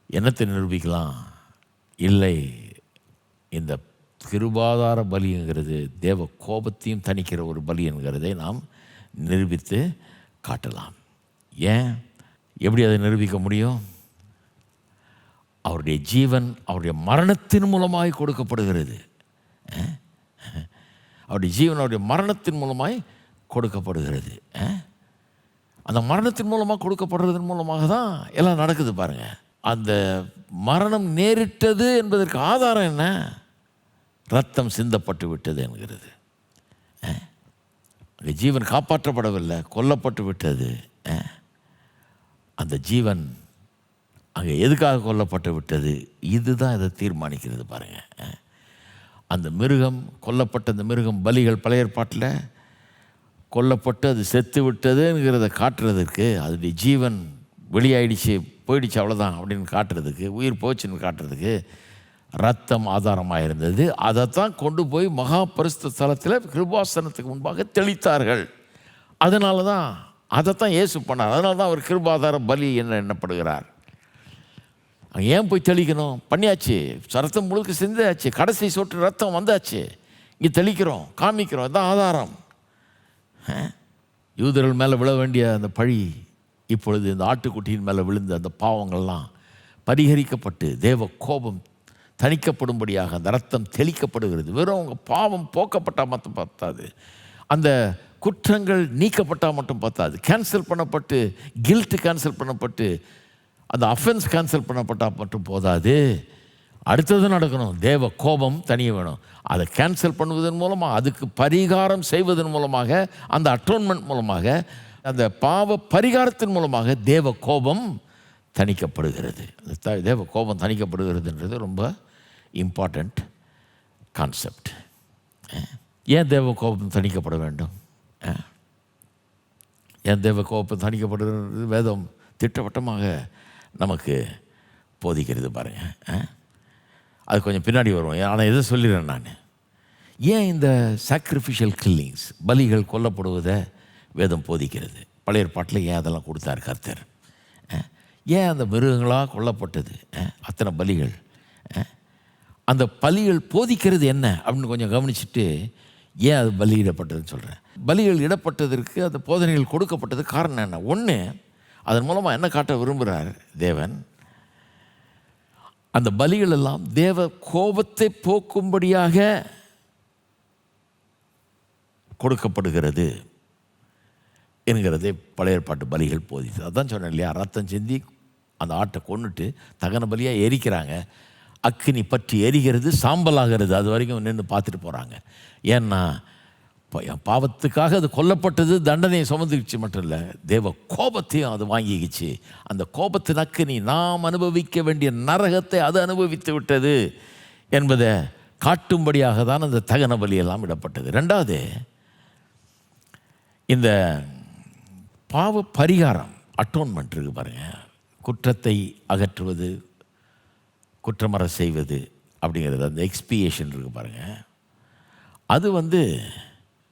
என்னத்தை நிரூபிக்கலாம்? இல்லை, இந்த கிருபாதார பலிங்கிறது தேவ கோபத்தையும் தணிக்கிற ஒரு பலி என்கிறதை நாம் நிரூபித்து காட்டலாம். ஏன், எப்படி அதை நிரூபிக்க முடியும்? அவருடைய ஜீவன் அவருடைய மரணத்தின் மூலமாய் கொடுக்கப்படுகிறது. அவருடைய ஜீவன் அவருடைய மரணத்தின் மூலமாய் கொடுக்கப்படுகிறது. அந்த மரணத்தின் மூலமாக கொடுக்கப்படுறதன் மூலமாக தான் எல்லாம் நடக்குது பாருங்கள். அந்த மரணம் நேரிட்டது என்பதற்கு ஆதாரம் என்ன? ரத்தம் சிந்தப்பட்டு விட்டது என்கிறது. அந்த ஜீவன் காப்பாற்றப்படவில்லை, கொல்லப்பட்டு விட்டது. அந்த ஜீவன் அங்கே எதுக்காக கொல்லப்பட்டு விட்டது, இதுதான் இதை தீர்மானிக்கிறது பாருங்கள். அந்த மிருகம் கொல்லப்பட்ட அந்த மிருகம் பலிகள் பழைய ஏற்பாட்டில் கொல்லப்பட்டு அது செத்து விட்டதுங்கிறத காட்டுறதுக்கு, அதனுடைய ஜீவன் வெளியாயிடுச்சு போயிடுச்சு அவ்வளோதான் அப்படின்னு காட்டுறதுக்கு, உயிர் போச்சுன்னு காட்டுறதுக்கு ரத்தம் ஆதாரமாக இருந்தது. அதைத்தான் கொண்டு போய் மகா பரிசுத்த ஸ்தலத்தில் கிருபாசனத்துக்கு முன்பாக தெளித்தார்கள். அதனால தான் அதைத்தான் இயேசு பண்ணார். அதனால தான் அவர் கிருபாதார பலி என்ன எண்ணப்படுகிறார். ஏன் போய் தெளிக்கணும்? பண்ணியாச்சு, ரத்தம் முழுக்க சிந்தாச்சு, கடைசி சொட்டு ரத்தம் வந்தாச்சு, இங்கே தெளிக்கிறோம், காமிக்கிறோம், இதுதான் ஆதாரம். யூதர்கள் மேலே விழ வேண்டிய அந்த பழி இப்பொழுது இந்த ஆட்டுக்குட்டியின் மேலே விழுந்த அந்த பாவங்கள்லாம் பரிகரிக்கப்பட்டு தேவ கோபம் தணிக்கப்படும்படியாக அந்த ரத்தம் தெளிக்கப்படுகிறது. வெறும் அவங்க பாவம் போக்கப்பட்டால் மட்டும் பத்தாது, அந்த குற்றங்கள் நீக்கப்பட்டால் மட்டும் பத்தாது, கேன்சல் பண்ணப்பட்டு கில்ட்டு கேன்சல் பண்ணப்பட்டு அந்த அஃபென்ஸ் கேன்சல் பண்ணப்பட்டால் மட்டும் போதாது, அடுத்தது நடக்கணும். தேவ கோபம் தனிய வேணும். அதை கேன்சல் பண்ணுவதன் மூலமாக, அதுக்கு பரிகாரம் செய்வதன் மூலமாக, அந்த அட்டோன்மெண்ட் மூலமாக, அந்த பாவ பரிகாரத்தின் மூலமாக தேவ கோபம் தணிக்கப்படுகிறது. அந்த தேவ கோபம் தணிக்கப்படுகிறதுன்றது ரொம்ப இம்பார்ட்டண்ட் கான்செப்ட். ஏன் தேவ கோபம் தணிக்கப்பட வேண்டும்? ஏன் தேவ கோபம் தணிக்கப்படுகிறது? வேதம் திட்டவட்டமாக நமக்கு போதிக்கிறது பாருங்கள். அது கொஞ்சம் பின்னாடி வருவோம். ஆனால் எதை சொல்லிடுறேன் நான், ஏன் இந்த சாக்ரிஃபிஷியல் கில்லிங்ஸ், பலிகள் கொல்லப்படுவதை வேதம் போதிக்கிறது? பழைய ஏற்பாட்டில் ஏன் அதெல்லாம் கொடுத்தார் கர்த்தர்? ஏன் அந்த மிருகங்களாக கொல்லப்பட்டது அத்தனை பலிகள்? அந்த பலிகள் போதிக்கிறது என்ன அப்படின்னு கொஞ்சம் கவனிச்சுட்டு ஏன் அது பலியிடப்பட்டதுன்னு சொல்கிறேன். பலிகள் இடப்பட்டதற்கு அந்த போதனைகள் கொடுக்கப்பட்டது காரணம் என்ன? ஒன்று, அதன் மூலமாக என்ன காட்ட விரும்புகிறார் தேவன்? அந்த பலிகள் எல்லாம் தேவ கோபத்தை போக்கும்படியாக கொடுக்கப்படுகிறது என்கிறதை பழைய ஏற்பாட்டு பலிகள் போதித்து. அதான் சொன்னேன் இல்லையா, ரத்தம் சிந்தி அந்த ஆட்டை கொண்டுட்டு தகன பலியாக எரிக்கிறாங்க. அக்கினி பற்றி எரிகிறது, சாம்பலாகிறது, அது வரைக்கும் நின்று பார்த்துட்டு போகிறாங்க. ஏன்னா என் பாவத்துக்காக அது கொல்லப்பட்டது, தண்டனையை சுமந்துக்கிச்சு மட்டும் இல்லை, தேவ கோபத்தையும் அது வாங்கிக்கிச்சு. அந்த கோபத்தினக்கு நீ நாம் அனுபவிக்க வேண்டிய நரகத்தை அது அனுபவித்து விட்டது என்பதை காட்டும்படியாக தான் அந்த தகன பலியெல்லாம் இடப்பட்டது. ரெண்டாவது, இந்த பாவ பரிகாரம், அட்டோன்மெண்ட் இருக்கு பாருங்க, குற்றத்தை அகற்றுவது, குற்றமற செய்வது அப்படிங்கிறது, அந்த எக்ஸ்பியேஷன் இருக்கு பாருங்க, அது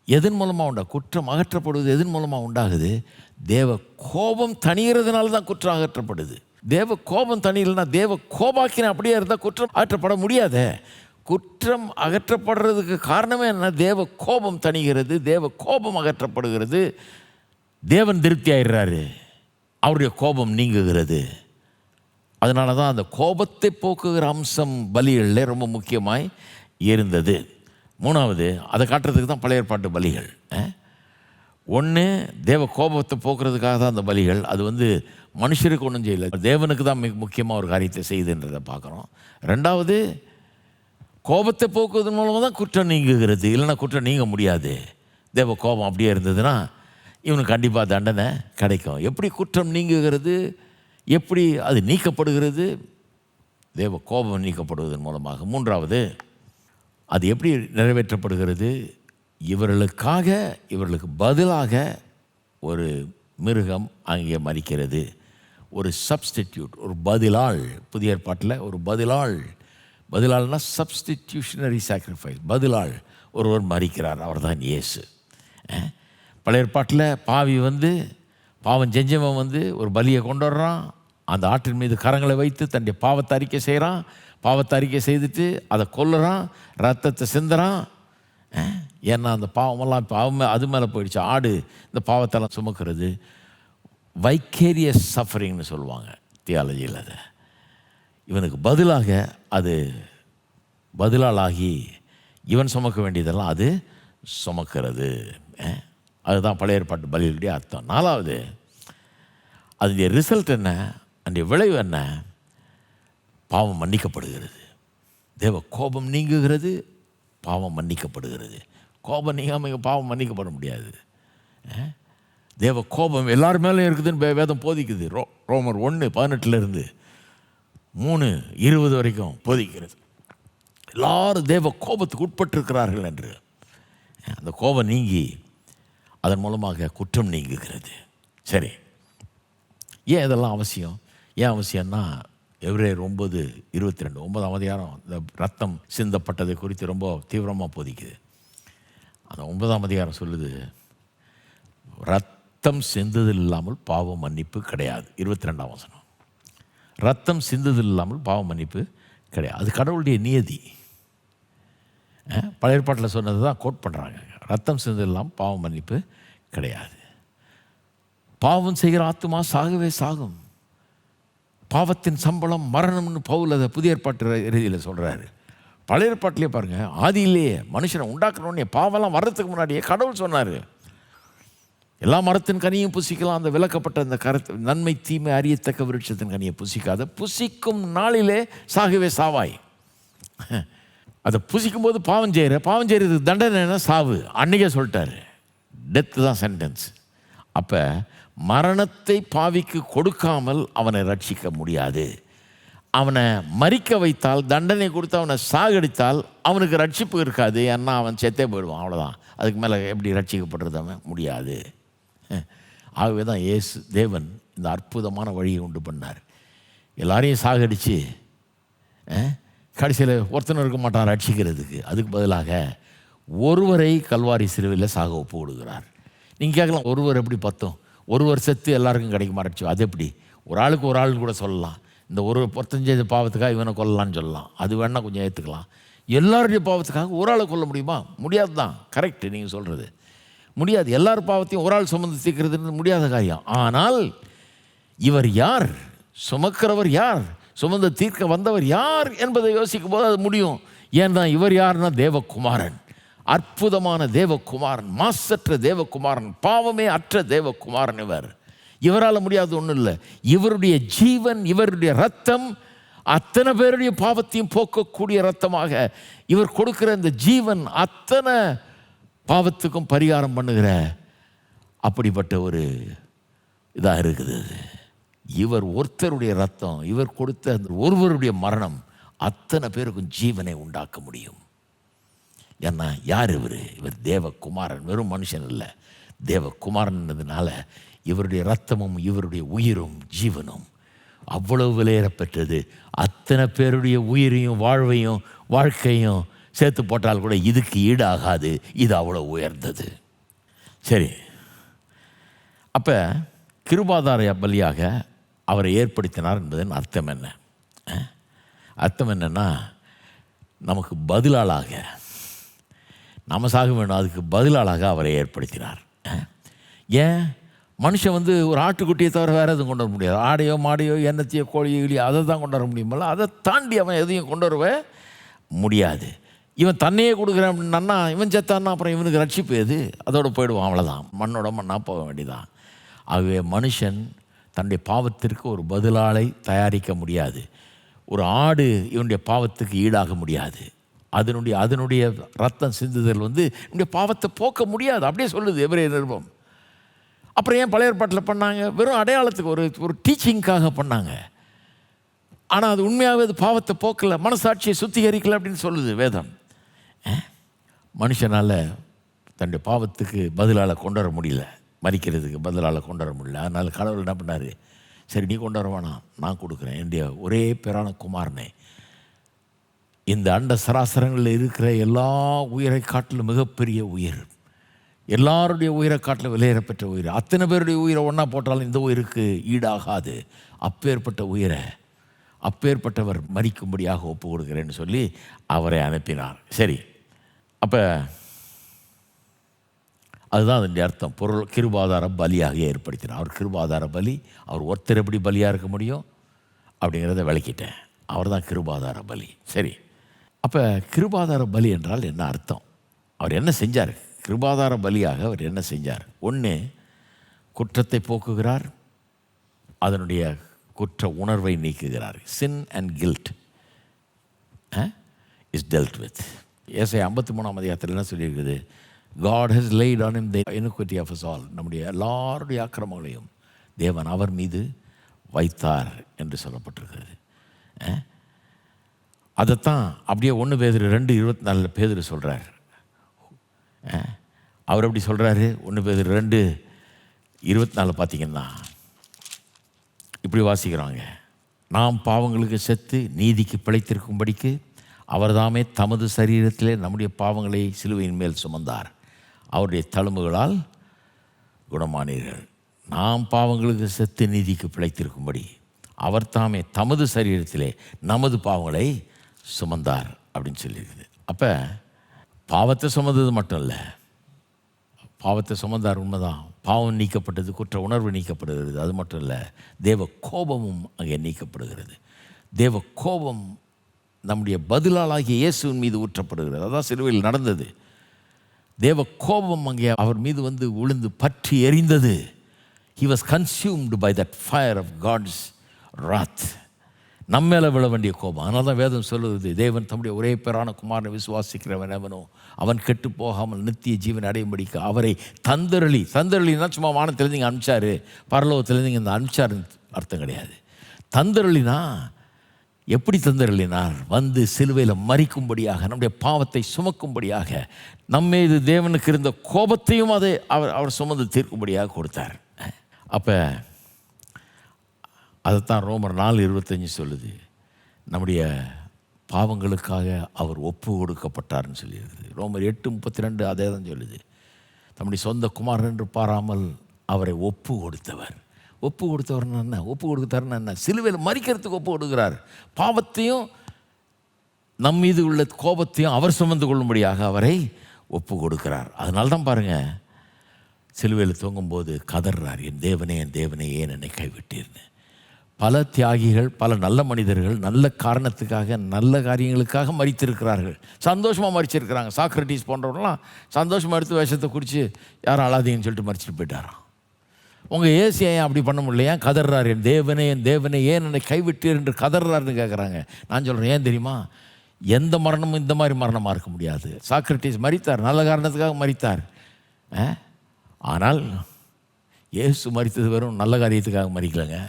எதன் மூலமாக உண்டா? குற்றம் அகற்றப்படுவது எதன் மூலமாக உண்டாகுது? தேவ கோபம் தணிகிறதுனால தான் குற்றம் அகற்றப்படுது. தேவ கோபம் தணியலைன்னா, தேவ கோபாக்கின அப்படியே இருந்தால் குற்றம் அகற்றப்பட முடியாத. குற்றம் அகற்றப்படுறதுக்கு காரணமே என்ன? தேவ கோபம் தணிகிறது, தேவ கோபம் அகற்றப்படுகிறது, தேவன் திருப்தி ஆயிடுறாரு, அவருடைய கோபம் நீங்குகிறது. அதனால தான் அந்த கோபத்தை போக்குகிற அம்சம் பலிகளில் ரொம்ப முக்கியமாய் இருந்தது. மூணாவது, அதை காட்டுறதுக்கு தான் பழைய ஏற்பாட்டு பலிகள். ஒன்று, தேவ கோபத்தை போக்குறதுக்காக தான் அந்த பலிகள். அது மனுஷருக்கு ஒன்றும் செய்யலை, தேவனுக்கு தான் மிக முக்கியமாக ஒரு காரியத்தை செய்யுதுன்றதை பார்க்குறோம். ரெண்டாவது, கோபத்தை போக்குவதன் மூலமாக தான் குற்றம் நீங்குகிறது, இல்லைன்னா குற்றம் நீங்க முடியாது. தேவ கோபம் அப்படியே இருந்ததுன்னா இவனுக்கு கண்டிப்பாக தண்டனை கிடைக்கும். எப்படி குற்றம் நீங்குகிறது, எப்படி அது நீக்கப்படுகிறது? தேவ கோபம் நீக்கப்படுவதன் மூலமாக. மூன்றாவது, அது எப்படி நிறைவேற்றப்படுகிறது? இவர்களுக்கு பதிலாக ஒரு மிருகம் அங்கே மரிக்கிறது. ஒரு சப்ஸ்டிடியூட், ஒரு பதிலாள். புதிய ஏற்பாட்டில் ஒரு பதிலாள்னா சப்ஸ்டிடியூஷனரி சாக்ரிஃபைஸ். பதிலாள் ஒருவர் மரிக்கிறார், அவர் தான் இயேசு. பழைய ஏற்பாட்டில் பாவி பாவம் செஞ்சவன் ஒரு பலியை கொண்டு வர்றான், அந்த ஆற்றின் மீது கரங்களை வைத்து தன்னுடைய பாவத்தை அறிக்கை செய்கிறான், பாவத்தை அறிக்கை செய்துட்டு அதை கொல்லுறான், ரத்தத்தை சிந்துறான். ஏன்னா அந்த பாவம் அது மேலே போயிடுச்சு. ஆடு இந்த பாவத்தெல்லாம் சுமக்கிறது. வைக்கேரியஸ் சஃபரிங்னு சொல்லுவாங்க தியாலஜியில். அதை இவனுக்கு பதிலாக அது பதிலாளாகி இவன் சுமக்க வேண்டியதெல்லாம் அது சுமக்கிறது. அதுதான் பழைய ஏற்பாட்டு பலிகளுடைய அர்த்தம். நாலாவது, அதனுடைய ரிசல்ட் என்ன, அதனுடைய விளைவு என்ன? பாவம் மன்னிக்கப்படுகிறது. தேவ கோபம் நீங்குகிறது, பாவம் மன்னிக்கப்படுகிறது. கோபம் நீங்காமல் பாவம் மன்னிக்கப்பட முடியாது. தேவ கோபம் எல்லார் மேலும் இருக்குதுன்னு வேதம் போதிக்குது. ரோமர் 1:18 3:20 வரைக்கும் போதிக்கிறது. எல்லாரும் தேவ கோபத்துக்கு உட்பட்டிருக்கிறார்கள் என்று. அந்த கோபம் நீங்கி அதன் மூலமாக குற்றம் நீங்குகிறது. சரி, ஏன் இதெல்லாம் அவசியம்? ஏன் அவசியம்னா, எபிரேயர் 9:22 9ஆம் அதிகாரம் இந்த ரத்தம் சிந்தப்பட்டதை குறித்து ரொம்ப தீவிரமாக போதிக்குது. அந்த 9ஆம் அதிகாரம் சொல்லுது, ரத்தம் சிந்துதல் இல்லாமல் பாவ மன்னிப்பு கிடையாது. 22ஆம் வசனம், ரத்தம் சிந்துதல் இல்லாமல் பாவ மன்னிப்பு கிடையாது. அது கடவுளுடைய நியதி. பழைய ஏற்பாட்டில் சொன்னது தான் கோட் பண்ணுறாங்க. ரத்தம் சிந்துதல் இல்லாமல் பாவ மன்னிப்பு கிடையாது. பாவம் செய்கிற ஆத்துமா சாகவே சாகும். பாவத்தின் சம்பளம் மரணம்னு பவுல் அதை புதிய ஏற்பாட்டு ரீதியில் சொல்கிறாரு. பழைய ஏற்பாட்டிலே பாருங்கள், ஆதியிலேயே மனுஷனை உண்டாக்கணுன்னே பாவம்லாம் வர்றதுக்கு முன்னாடியே கடவுள் சொன்னார், எல்லா மரத்தின் கனியும் புசிக்கலாம், அந்த விளக்கப்பட்ட அந்த நன்மை தீமை அறியத்தக்க விருட்சத்தின் கனியை புசிக்காத, புசிக்கும் நாளிலே சாகவே சாவாய். அதை புசிக்கும் போது பாவம் செய்கிறதுக்கு தண்டனை சாவு. அன்னைக்கே சொல்லிட்டாரு, டெத்து தான் சென்டென்ஸ். அப்போ மரணத்தை பாவிக்கு கொடுக்காமல் அவனை ரட்சிக்க முடியாது. அவனை மரிக்க வைத்தால், தண்டனை கொடுத்து அவனை சாகடித்தால் அவனுக்கு ரட்சிப்பு இருக்காது. ஏன்னா அவன் செத்தே போயிடுவான், அவ்வளோதான். அதுக்கு மேலே எப்படி ரட்சிக்கப்படுறது அவன் முடியாது. ஆகவே தான் தேவன் இந்த அற்புதமான வழியை உண்டு பண்ணார். எல்லாரையும் சாகடித்து கடைசியில் ஒருத்தனும் இருக்க மாட்டான் ரட்சிக்கிறதுக்கு. அதுக்கு பதிலாக ஒருவரை கல்வாரி சிலுவையில் சாக ஒப்பு கொடுக்குறார். நீங்கள் கேட்கலாம், ஒருவர் எப்படி பத்தும்? ஒரு வருஷத்து எல்லாருக்கும் கிடைக்க மாட்டேச்சு. அது எப்படி? ஒரு ஆளுன்னு கூட சொல்லலாம். இந்த ஒரு பொருத்தஞ்செய்த பாவத்துக்காக இவனை கொல்லலான்னு சொல்லலாம், அது வேணால் கொஞ்சம் ஏற்றுக்கலாம். எல்லாருடைய பாவத்துக்காக ஒரு ஆளை கொல்ல முடியுமா? முடியாது தான். கரெக்டு, நீங்கள் சொல்கிறது முடியாது. எல்லார் பாவத்தையும் ஒரு ஆள் சுமந்து தீர்க்கிறதுன்னு முடியாத காரியம். ஆனால் இவர் யார், சுமக்கிறவர் யார், சுமந்து தீர்க்க வந்தவர் யார் என்பதை யோசிக்கும் போது அது முடியும். ஏன்னா இவர் யாருன்னா தேவகுமாரன், அற்புதமான தேவகுமாரன், மாசற்ற தேவகுமாரன், பாவமே அற்ற தேவகுமாரன். இவரால் முடியாது ஒன்றும் இல்லை. இவருடைய ஜீவன், இவருடைய ரத்தம் அத்தனை பேருடைய பாவத்தையும் போக்கக்கூடிய ரத்தமாக இவர் கொடுக்கிற இந்த ஜீவன் அத்தனை பாவத்துக்கும் பரிகாரம் பண்ணுகிற அப்படிப்பட்ட ஒரு இதாக இருக்குது. இவர் ஒருத்தருடைய ரத்தம், இவர் கொடுத்த அந்த ஒருவருடைய மரணம் அத்தனை பேருக்கும் ஜீவனை உண்டாக்க முடியும். ஏன்னா யார் இவர் தேவகுமாரன், வெறும் மனுஷன் இல்லை, தேவகுமாரன்றதுனால இவருடைய ரத்தமும் இவருடைய உயிரும் ஜீவனும் அவ்வளவு விலையேறப்பெற்றது. அத்தனை பேருடைய உயிரையும் வாழ்வையும் வாழ்க்கையும் சேர்த்து போட்டால் கூட இதுக்கு ஈடாகாது. இது அவ்வளோ உயர்ந்தது. சரி, அப்போ கிருபாதார பலியாக அவரை ஏற்படுத்தினார் என்பதன் அர்த்தம் என்ன? அர்த்தம் என்னன்னா, நமக்கு பதிலாளாக நம்ம சாக வேணும், அதுக்கு பதிலாளாக அவரை ஏற்படுத்தினார். ஏன் மனுஷன் ஒரு ஆட்டுக்குட்டியை தவிர வேறு எதுவும் கொண்டு வர முடியாது. ஆடையோ மாடையோ எண்ணத்தையோ கோழியோ இல்லையோ அதை தான் கொண்டு வர முடியுமில்ல. அதை தாண்டி அவன் எதையும் கொண்டு வரவே முடியாது. இவன் தன்னையே கொடுக்குறேன் அப்படின்னா இவன் செத்தான்னா அப்புறம் இவனுக்கு ரட்சிப்பு எது? அதோடு போயிடுவான், அவ்வளோதான், மண்ணோட மண்ணா போக வேண்டியதான். ஆகவே மனுஷன் தன்னுடைய பாவத்திற்கு ஒரு பதிலாளை தயாரிக்க முடியாது. ஒரு ஆடு இவனுடைய பாவத்துக்கு ஈடாக முடியாது. அதனுடைய ரத்தம் சிந்துதல் இவனுடைய பாவத்தை போக்க முடியாது. அப்படியே சொல்லுது எபிரேயர் நிருபம். அப்புறம் ஏன் பழைய ஏற்பாட்டில் பண்ணாங்க? வெறும் அடையாளத்துக்கு, ஒரு டீச்சிங்காக பண்ணாங்க. ஆனால் அது உண்மையாகவே அது பாவத்தை போக்கலை, மனசாட்சியை சுத்திகரிக்கலை அப்படின்னு சொல்லுது வேதம். மனுஷனால் தன்னுடைய பாவத்துக்கு பதிலால் கொண்டு வர முடியல, மறிக்கிறதுக்கு பதிலால் கொண்டு வர முடியல. அதனால் கடவுள் என்ன பண்ணார்? சரி, நீ கொண்டு வர வேணாம், நான் கொடுக்குறேன். என்னுடைய ஒரே பேரான குமாரனை, இந்த அண்ட சராசரங்களில் இருக்கிற எல்லா உயிரை காட்டிலும் மிகப்பெரிய உயிர், எல்லாருடைய உயிரை காட்டிலும் விலையேறப்பெற்ற உயிர், அத்தனை பேருடைய உயிரை ஒன்றா போட்டாலும் இந்த உயிருக்கு ஈடாகாது. அப்பேற்பட்ட உயிரை, அப்பேற்பட்டவர் மரிக்கும்படியாக ஒப்பு கொடுக்குறேன்னு சொல்லி அவரை அனுப்பினார். சரி, அப்போ அதுதான் அதனுடைய அர்த்தம். பொருள் கிருபாதார பலியாக ஏற்படுத்தினார். அவர் கிருபாதார பலி. அவர் ஒருத்தர் எப்படி பலியாக இருக்க முடியும் அப்படிங்கிறத விளக்கிட்டேன். அவர் தான் கிருபாதார பலி. சரி, அப்போ கிருபாதார பலி என்றால் என்ன அர்த்தம்? அவர் என்ன செஞ்சார்? கிருபாதார பலியாக அவர் என்ன செஞ்சார்? ஒன்று, குற்றத்தை போக்குகிறார், அதனுடைய குற்ற உணர்வை நீக்குகிறார். Sin and guilt is dealt with. ஏசாயா 53ஆம் அதிகாரத்தில் என்ன சொல்லியிருக்குது? God has laid on him the iniquity of us all. நம்முடைய எல்லாருடைய அக்கிரமங்களையும் தேவன் அவர் மீது வைத்தார் என்று சொல்லப்பட்டிருக்கிறது. அதைத்தான் அப்படியே 1 பேதுரு 2:24 பேதுரு சொல்கிறார். அவர் எப்படி சொல்கிறாரு? 1 பேதுரு 2:24 பார்த்தீங்கன்னா இப்படி வாசிக்கிறாங்க. நாம் பாவங்களுக்கு செத்து நீதிக்கு பிழைத்திருக்கும்படிக்கு அவர் தாமே தமது சரீரத்திலே நம்முடைய பாவங்களை சிலுவையின் மேல் சுமந்தார், அவருடைய தழும்புகளால் குணமானீர்கள். நாம் பாவங்களுக்கு செத்து நீதிக்கு பிழைத்திருக்கும்படி அவர் தாமே தமது சரீரத்திலே நமது பாவங்களை சுமந்தார் அப்படின்னு சொல்லியிருக்குது. அப்போ பாவத்தை சுமந்தது மட்டும் இல்லை, பாவத்தை சுமந்தார் உண்மைதான், பாவம் நீக்கப்பட்டது, குற்ற உணர்வு நீக்கப்படுகிறது. அது மட்டும் இல்லை, தேவ கோபமும் அங்கே நீக்கப்படுகிறது. தேவ கோபம் நம்முடைய பதிலாளாகிய இயேசுவின் மீது ஊற்றப்படுகிறது. அதான் சிலுவையில் நடந்தது. தேவ கோபம் அங்கே அவர் மீது விழுந்து பற்றி எரிந்தது. He was consumed by that fire of God's wrath. நம்ம மேலே விழ வேண்டிய கோபம். அதனால தான் வேதம் சொல்லுவது, தேவன் தம்முடைய ஒரே பேரான குமாரனை விசுவாசிக்கிறவன் எவனோ அவன் கெட்டு போகாமல் நித்திய ஜீவன் அடையும்படிக்கு அவரை தந்தருளினா சும்மா வானத்திலேருந்து இங்கே அனுப்பிச்சாரு, பரலோகத்திலேருந்து இங்கே இந்த அனுப்பிச்சாருன்னு அர்த்தம் கிடையாது. தந்தருளினா எப்படி தந்தருளினார்? சிலுவையில் மரிக்கும்படியாக, நம்முடைய பாவத்தை சுமக்கும்படியாக, நம்மீது தேவனுக்கு இருந்த கோபத்தையும் அதை அவர் சுமந்து தீர்க்கும்படியாக கொடுத்தார். அப்போ அதைத்தான் ரோமர் 4:25 சொல்லுது, நம்முடைய பாவங்களுக்காக அவர் ஒப்பு கொடுக்கப்பட்டார்னு சொல்லியிருக்குது. ரோமர் 8:32 அதே தான் சொல்லுது. நம்முடைய சொந்த குமாரன் என்று பாராமல் அவரை ஒப்பு கொடுத்தவர். ஒப்பு கொடுத்தவர்னா என்ன? ஒப்பு கொடுத்தாருன்னா என்ன? சிலுவையில் மரிக்கிறதுக்கு ஒப்பு கொடுக்கிறார். பாவத்தையும் நம் மீது உள்ள கோபத்தையும் அவர் சுமந்து கொள்ளும்படியாக அவரை ஒப்பு கொடுக்கிறார். அதனால தான் பாருங்கள், சிலுவையில் தூங்கும்போது கதறார், என் தேவனே ஏன் என்னை கைவிட்டீர்னு. பல தியாகிகள், பல நல்ல மனிதர்கள் நல்ல காரணத்துக்காக, நல்ல காரியங்களுக்காக மரித்திருக்கிறார்கள், சந்தோஷமாக மரிச்சிருக்கிறாங்க. சாக்ரட்டிஸ் போன்றவர்களாம் சந்தோஷமாக எடுத்து விஷத்தை குடித்து யாரும் அழாதீங்கன்னு சொல்லிட்டு மரிச்சிட்டு போயிட்டாராம். உங்கள் ஏசி ஏன் அப்படி பண்ண முடியலையா? கதறார், என் தேவனே ஏன் என்னை கைவிட்டீர் என்று கதறாருன்னு கேட்குறாங்க. நான் சொல்கிறேன், ஏன் தெரியுமா? எந்த மரணமும் இந்த மாதிரி மரணமாக இருக்க முடியாது. சாக்ரட்டிஸ் மரித்தார், நல்ல காரணத்துக்காக மரித்தார். ஆனால் இயேசு மரித்தது வெறும் நல்ல காரியத்துக்காக மரிக்கலைங்க.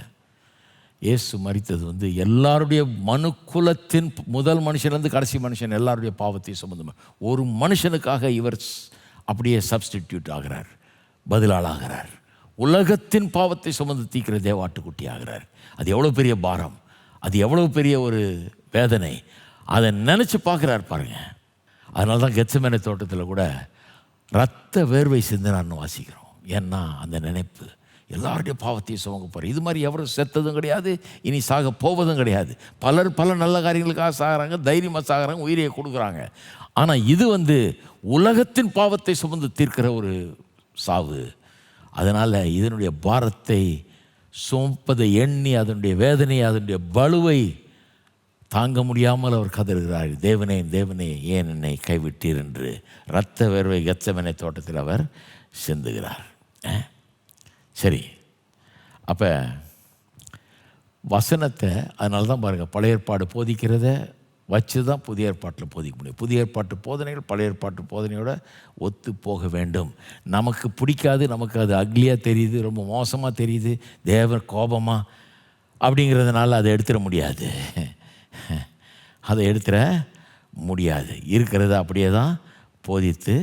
இயேசு மரித்தது எல்லாருடைய மனுக்குலத்தின் முதல் மனுஷன்லேருந்து கடைசி மனுஷன் எல்லாருடைய பாவத்தையும் சுமந்து ஒரு மனுஷனுக்காக இவர் அப்படியே சப்ஸ்டிடியூட் ஆகிறார், பதிலாளாகிறார். உலகத்தின் பாவத்தை சுமந்து தீக்கிற தேவாட்டுக்குட்டி ஆகிறார். அது எவ்வளோ பெரிய பாரம், அது எவ்வளோ பெரிய ஒரு வேதனை, அதை நினச்சி பார்க்குறார் பாருங்க. அதனால தான் கெத்செமனே தோட்டத்தில் கூட ரத்த வேர்வை சிந்தினான்னு வாசிக்கிறோம். ஏன்னா அந்த நினைப்பு எல்லாருடைய பாவத்தையும் சுமக்க போகிற. இது மாதிரி எவரும் செத்ததும் கிடையாது, இனி சாக போவதும் கிடையாது. பலர் பல நல்ல காரியங்களுக்காக சாகிறாங்க, தைரியமாக சாகிறாங்க, உயிரையை கொடுக்குறாங்க. ஆனால் இது உலகத்தின் பாவத்தை சுமந்து தீர்க்கிற ஒரு சாவு. அதனால் இதனுடைய பாரத்தை சுமப்பதை எண்ணி அதனுடைய வேதனையை அதனுடைய பலுவை தாங்க முடியாமல் அவர் கதறுகிறார். தேவனே தேவனே ஏன் என்னை கைவிட்டீர் என்று இரத்த வேர்வை கெத்செமனே தோட்டத்தில் அவர் சிந்துகிறார். சரி, அப்போ வசனத்தை அதனால தான் பாருங்கள், பழைய ஏற்பாடு போதிக்கிறத வச்சு தான் புதிய ஏற்பாட்டில் போதிக்க முடியும். புதிய ஏற்பாட்டு போதனைகள் பழைய ஏற்பாட்டு போதனையோட ஒத்து போக வேண்டும். நமக்கு பிடிக்காது, நமக்கு அது அக்லியாக தெரியுது, ரொம்ப மோசமாக தெரியுது, தேவர் கோபமாக அப்படிங்கிறதுனால அதை எடுத்துட முடியாது. அதை எடுத்துட முடியாது. இருக்கிறத அப்படியே தான் போதித்து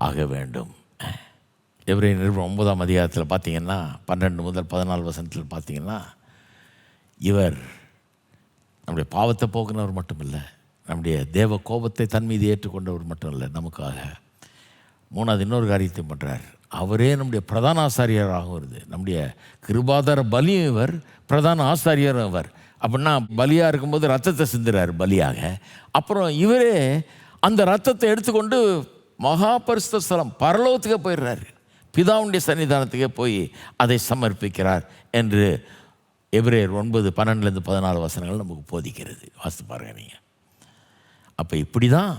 ஆக வேண்டும். எபிரேயர் நிருபம் 9ஆம் அதிகாரத்தில் பார்த்தீங்கன்னா 12 முதல் 14 வசனத்தில் பார்த்தீங்கன்னா, இவர் நம்முடைய பாவத்தை போக்குனவர் மட்டும் இல்லை, நம்முடைய தேவ கோபத்தை தன் மீது ஏற்றுக்கொண்டவர் மட்டும் இல்லை, நமக்காக 3வது இன்னொரு காரியத்தை பண்ணுறார். அவரே நம்முடைய பிரதான ஆசாரியராகவும் வருது. நம்முடைய கிருபாதார பலியும் இவர், பிரதான ஆசாரியரும் இவர். அப்படின்னா பலியாக இருக்கும்போது ரத்தத்தை சிந்துறார் பலியாக. அப்புறம் இவரே அந்த ரத்தத்தை எடுத்துக்கொண்டு மகா பரிசுத்த ஸ்தலம் பரலோகத்துக்கே போயிடுறாரு, பிதாவுடைய சன்னிதானத்துக்கே போய் அதை சமர்ப்பிக்கிறார் என்று எபிரேயர் 9:12-14 வசனங்கள் நமக்கு போதிக்கிறது. வாசித்து பாருங்கள் நீங்கள். அப்போ இப்படி தான்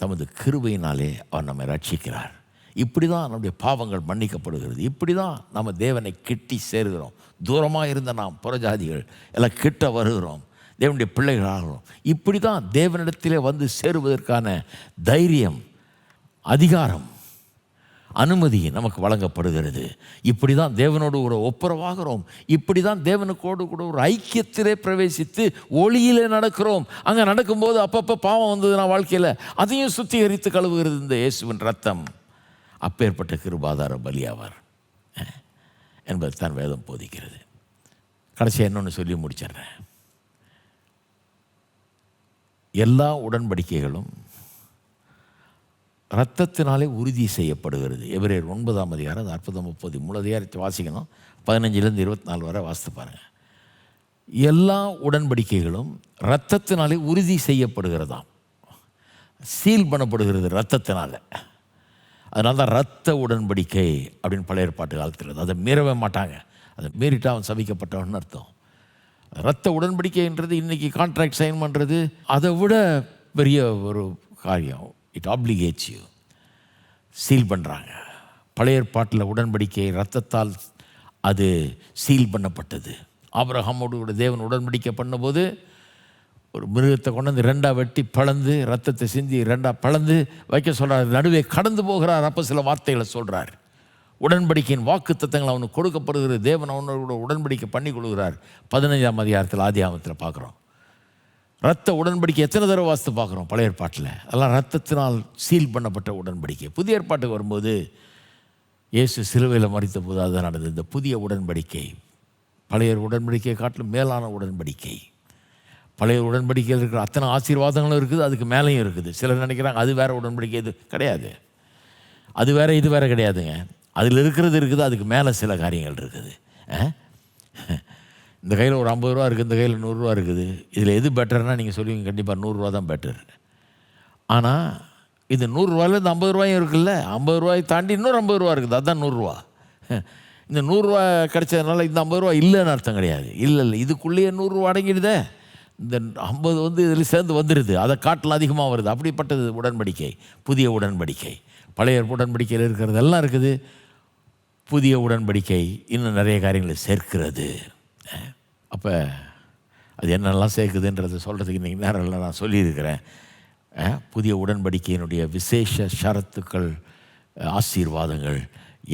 தமது கிருபையினாலே அவர் நம்மை ரட்சிக்கிறார். இப்படி தான் நம்முடைய பாவங்கள் மன்னிக்கப்படுகிறது. இப்படி தான் நம்ம தேவனை கிட்டி சேருகிறோம். தூரமாக இருந்த நாம் புறஜாதிகள் எல்லாம் கிட்ட வருகிறோம், தேவனுடைய பிள்ளைகளாகிறோம். இப்படி தான் தேவனிடத்திலே வந்து சேருவதற்கான தைரியம், அதிகாரம், அனுமதி நமக்கு வழங்கப்படுகிறது. இப்படி தான் தேவனோடு ஒரு ஒப்புரவாகிறோம். இப்படி தான் தேவனுக்கோடு கூட ஒரு ஐக்கியத்திலே பிரவேசித்து ஒளியிலே நடக்கிறோம். அங்கே நடக்கும்போது அப்பப்போ பாவம் வந்ததுன்னா வாழ்க்கையில் அதையும் சுத்திகரித்து கழுவுகிறது இந்த இயேசுவின் ரத்தம். அப்பேற்பட்ட கிருபாதார பலியாவார் என்பது தான் வேதம் போதிக்கிறது. கடைசியாக இன்னொன்று சொல்லி முடிச்சிடுறேன். எல்லா உடன்படிக்கைகளும் இரத்தத்தினாலே உறுதி செய்யப்படுகிறது. எபிரேயர் 9ஆம் அதிகாரம் 40-30 3 அதிகாரத்தை வாசிக்கணும். 15-24 வரை வாசித்து பாருங்கள். எல்லா உடன்படிக்கைகளும் இரத்தத்தினாலே உறுதி செய்யப்படுகிறதாம், சீல் பண்ணப்படுகிறது இரத்தத்தினால. அதனால தான் இரத்த உடன்படிக்கை அப்படின்னு பழைய ஏற்பாட்டு காலத்தில் அதை மீறவே மாட்டாங்க. அதை மீறிட்டு அவன் சபிக்கப்பட்டவன் அர்த்தம். இரத்த உடன்படிக்கைன்றது இன்றைக்கி கான்ட்ராக்ட் சைன் பண்ணுறது அதை விட பெரிய ஒரு காரியம். It ஆப்ளிகேட்ஸ் you. சீல் பண்ணுறாங்க. பழைய ஏற்பாட்டில் உடன்படிக்கை இரத்தத்தால் அது சீல் பண்ணப்பட்டது. ஆபிரகாமோடு கூட தேவன் உடன்படிக்கை பண்ணும்போது ஒரு மிருகத்தை கொண்டு வந்து 2ஆக வெட்டி பிளந்து ரத்தத்தை சிந்தி 2ஆக பிளந்து வைக்க சொல்கிறார். நடுவே கடந்து போகிறார். அப்போ சில வார்த்தைகளை சொல்கிறார். உடன்படிக்கையின் வாக்கு தத்தங்கள் அவனுக்கு கொடுக்கப்படுகிறது. தேவன் அவனோட உடன்படிக்கை பண்ணி கொடுக்குறார். 15ஆம் அதிகாரத்தில் ஆதியாகமத்தில் பார்க்குறோம். ரத்த உடன்படிக்கை எத்தனை தடவை வாசித்து பார்க்குறோம் பழைய ஏற்பாட்டில். அதெல்லாம் ரத்தத்தினால் சீல் பண்ணப்பட்ட உடன்படிக்கை. புதிய ஏற்பாட்டுக்கு வரும்போது இயேசு சிலுவையில் மரித்த போது அதுதான் நடந்தது. இந்த புதிய உடன்படிக்கை பழைய உடன்படிக்கையை காட்டிலும் மேலான உடன்படிக்கை. பழைய உடன்படிக்கையில் இருக்கிற அத்தனை ஆசீர்வாதங்களும் இருக்குது, அதுக்கு மேலேயும் இருக்குது. சிலர் நினைக்கிறாங்க அது வேறு உடன்படிக்கை, இது கிடையாது. அது வேறு இது வேறு கிடையாதுங்க. அதில் இருக்கிறது இருக்குது, அதுக்கு மேலே சில காரியங்கள் இருக்குது. இந்த கையில் ஒரு 50 ரூபா இருக்குது, இந்த கையில் 100 ரூபா இருக்குது. இதில் எது பெட்டர்னால் நீங்கள் சொல்லுவீங்க கண்டிப்பாக 100 ரூபா தான் பெட்டர். ஆனால் இது 100 ரூபாயில் இந்த 50 ரூபாயும் இருக்குல்ல, 50 ரூபாயை தாண்டி இன்னொரு 50 ரூபா இருக்குது, அதுதான் 100 ரூபா. இந்த 100 ரூபா கிடைச்சதுனால இந்த 50 ரூபா இல்லைன்னு அர்த்தம் கிடையாது. இல்லை இதுக்குள்ளேயே 100 ரூபா அடங்கிடுதே. இந்த 50 இதில் சேர்ந்து வந்துடுது, அதை காட்டில் அதிகமாக வருது. அப்படிப்பட்டது உடன்படிக்கை, புதிய உடன்படிக்கை. பழைய உடன்படிக்கையில் இருக்கிறதெல்லாம் இருக்குது. புதிய உடன்படிக்கை இன்னும் நிறைய காரியங்களை சேர்க்கிறது. அப்போ அது என்னெல்லாம் சேர்க்குதுன்றதை சொல்கிறதுக்கு இன்றைக்கி நேரம் இல்லை, நான் சொல்லியிருக்கிறேன். புதிய உடன்படிக்கையினுடைய விசேஷ ஷரத்துக்கள், ஆசீர்வாதங்கள்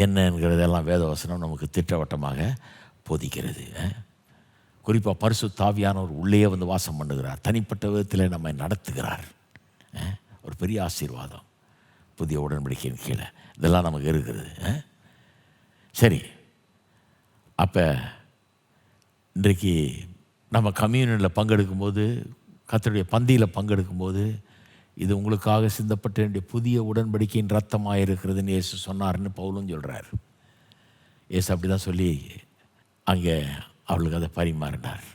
என்னங்கிறதெல்லாம் வேதவசனம் நமக்கு திட்டவட்டமாக போதிக்கிறது. குறிப்பாக பரிசுத்த ஆவியானவர் உள்ளே வந்து வாசம் பண்ணுகிறார், தனிப்பட்ட விதத்தில் நம்மை நடத்துகிறார். ஒரு பெரிய ஆசீர்வாதம் புதிய உடன்படிக்கையின் கீழே இதெல்லாம் நமக்கு இருக்கிறது. சரி, அப்போ இன்றைக்கு நம்ம கம்யூனியில் பங்கெடுக்கும்போது, கர்த்தருடைய பந்தியில் பங்கெடுக்கும்போது, இது உங்களுக்காக சிந்தப்பட்ட வேண்டிய புதிய உடன்படிக்கையின் ரத்தமாக இருக்கிறதுன்னு இயேசு சொன்னார்னு பவுலும் சொல்கிறார். இயேசு அப்படி தான் சொல்லி அங்கே அவளுக்கு அதை பரிமாறினார்.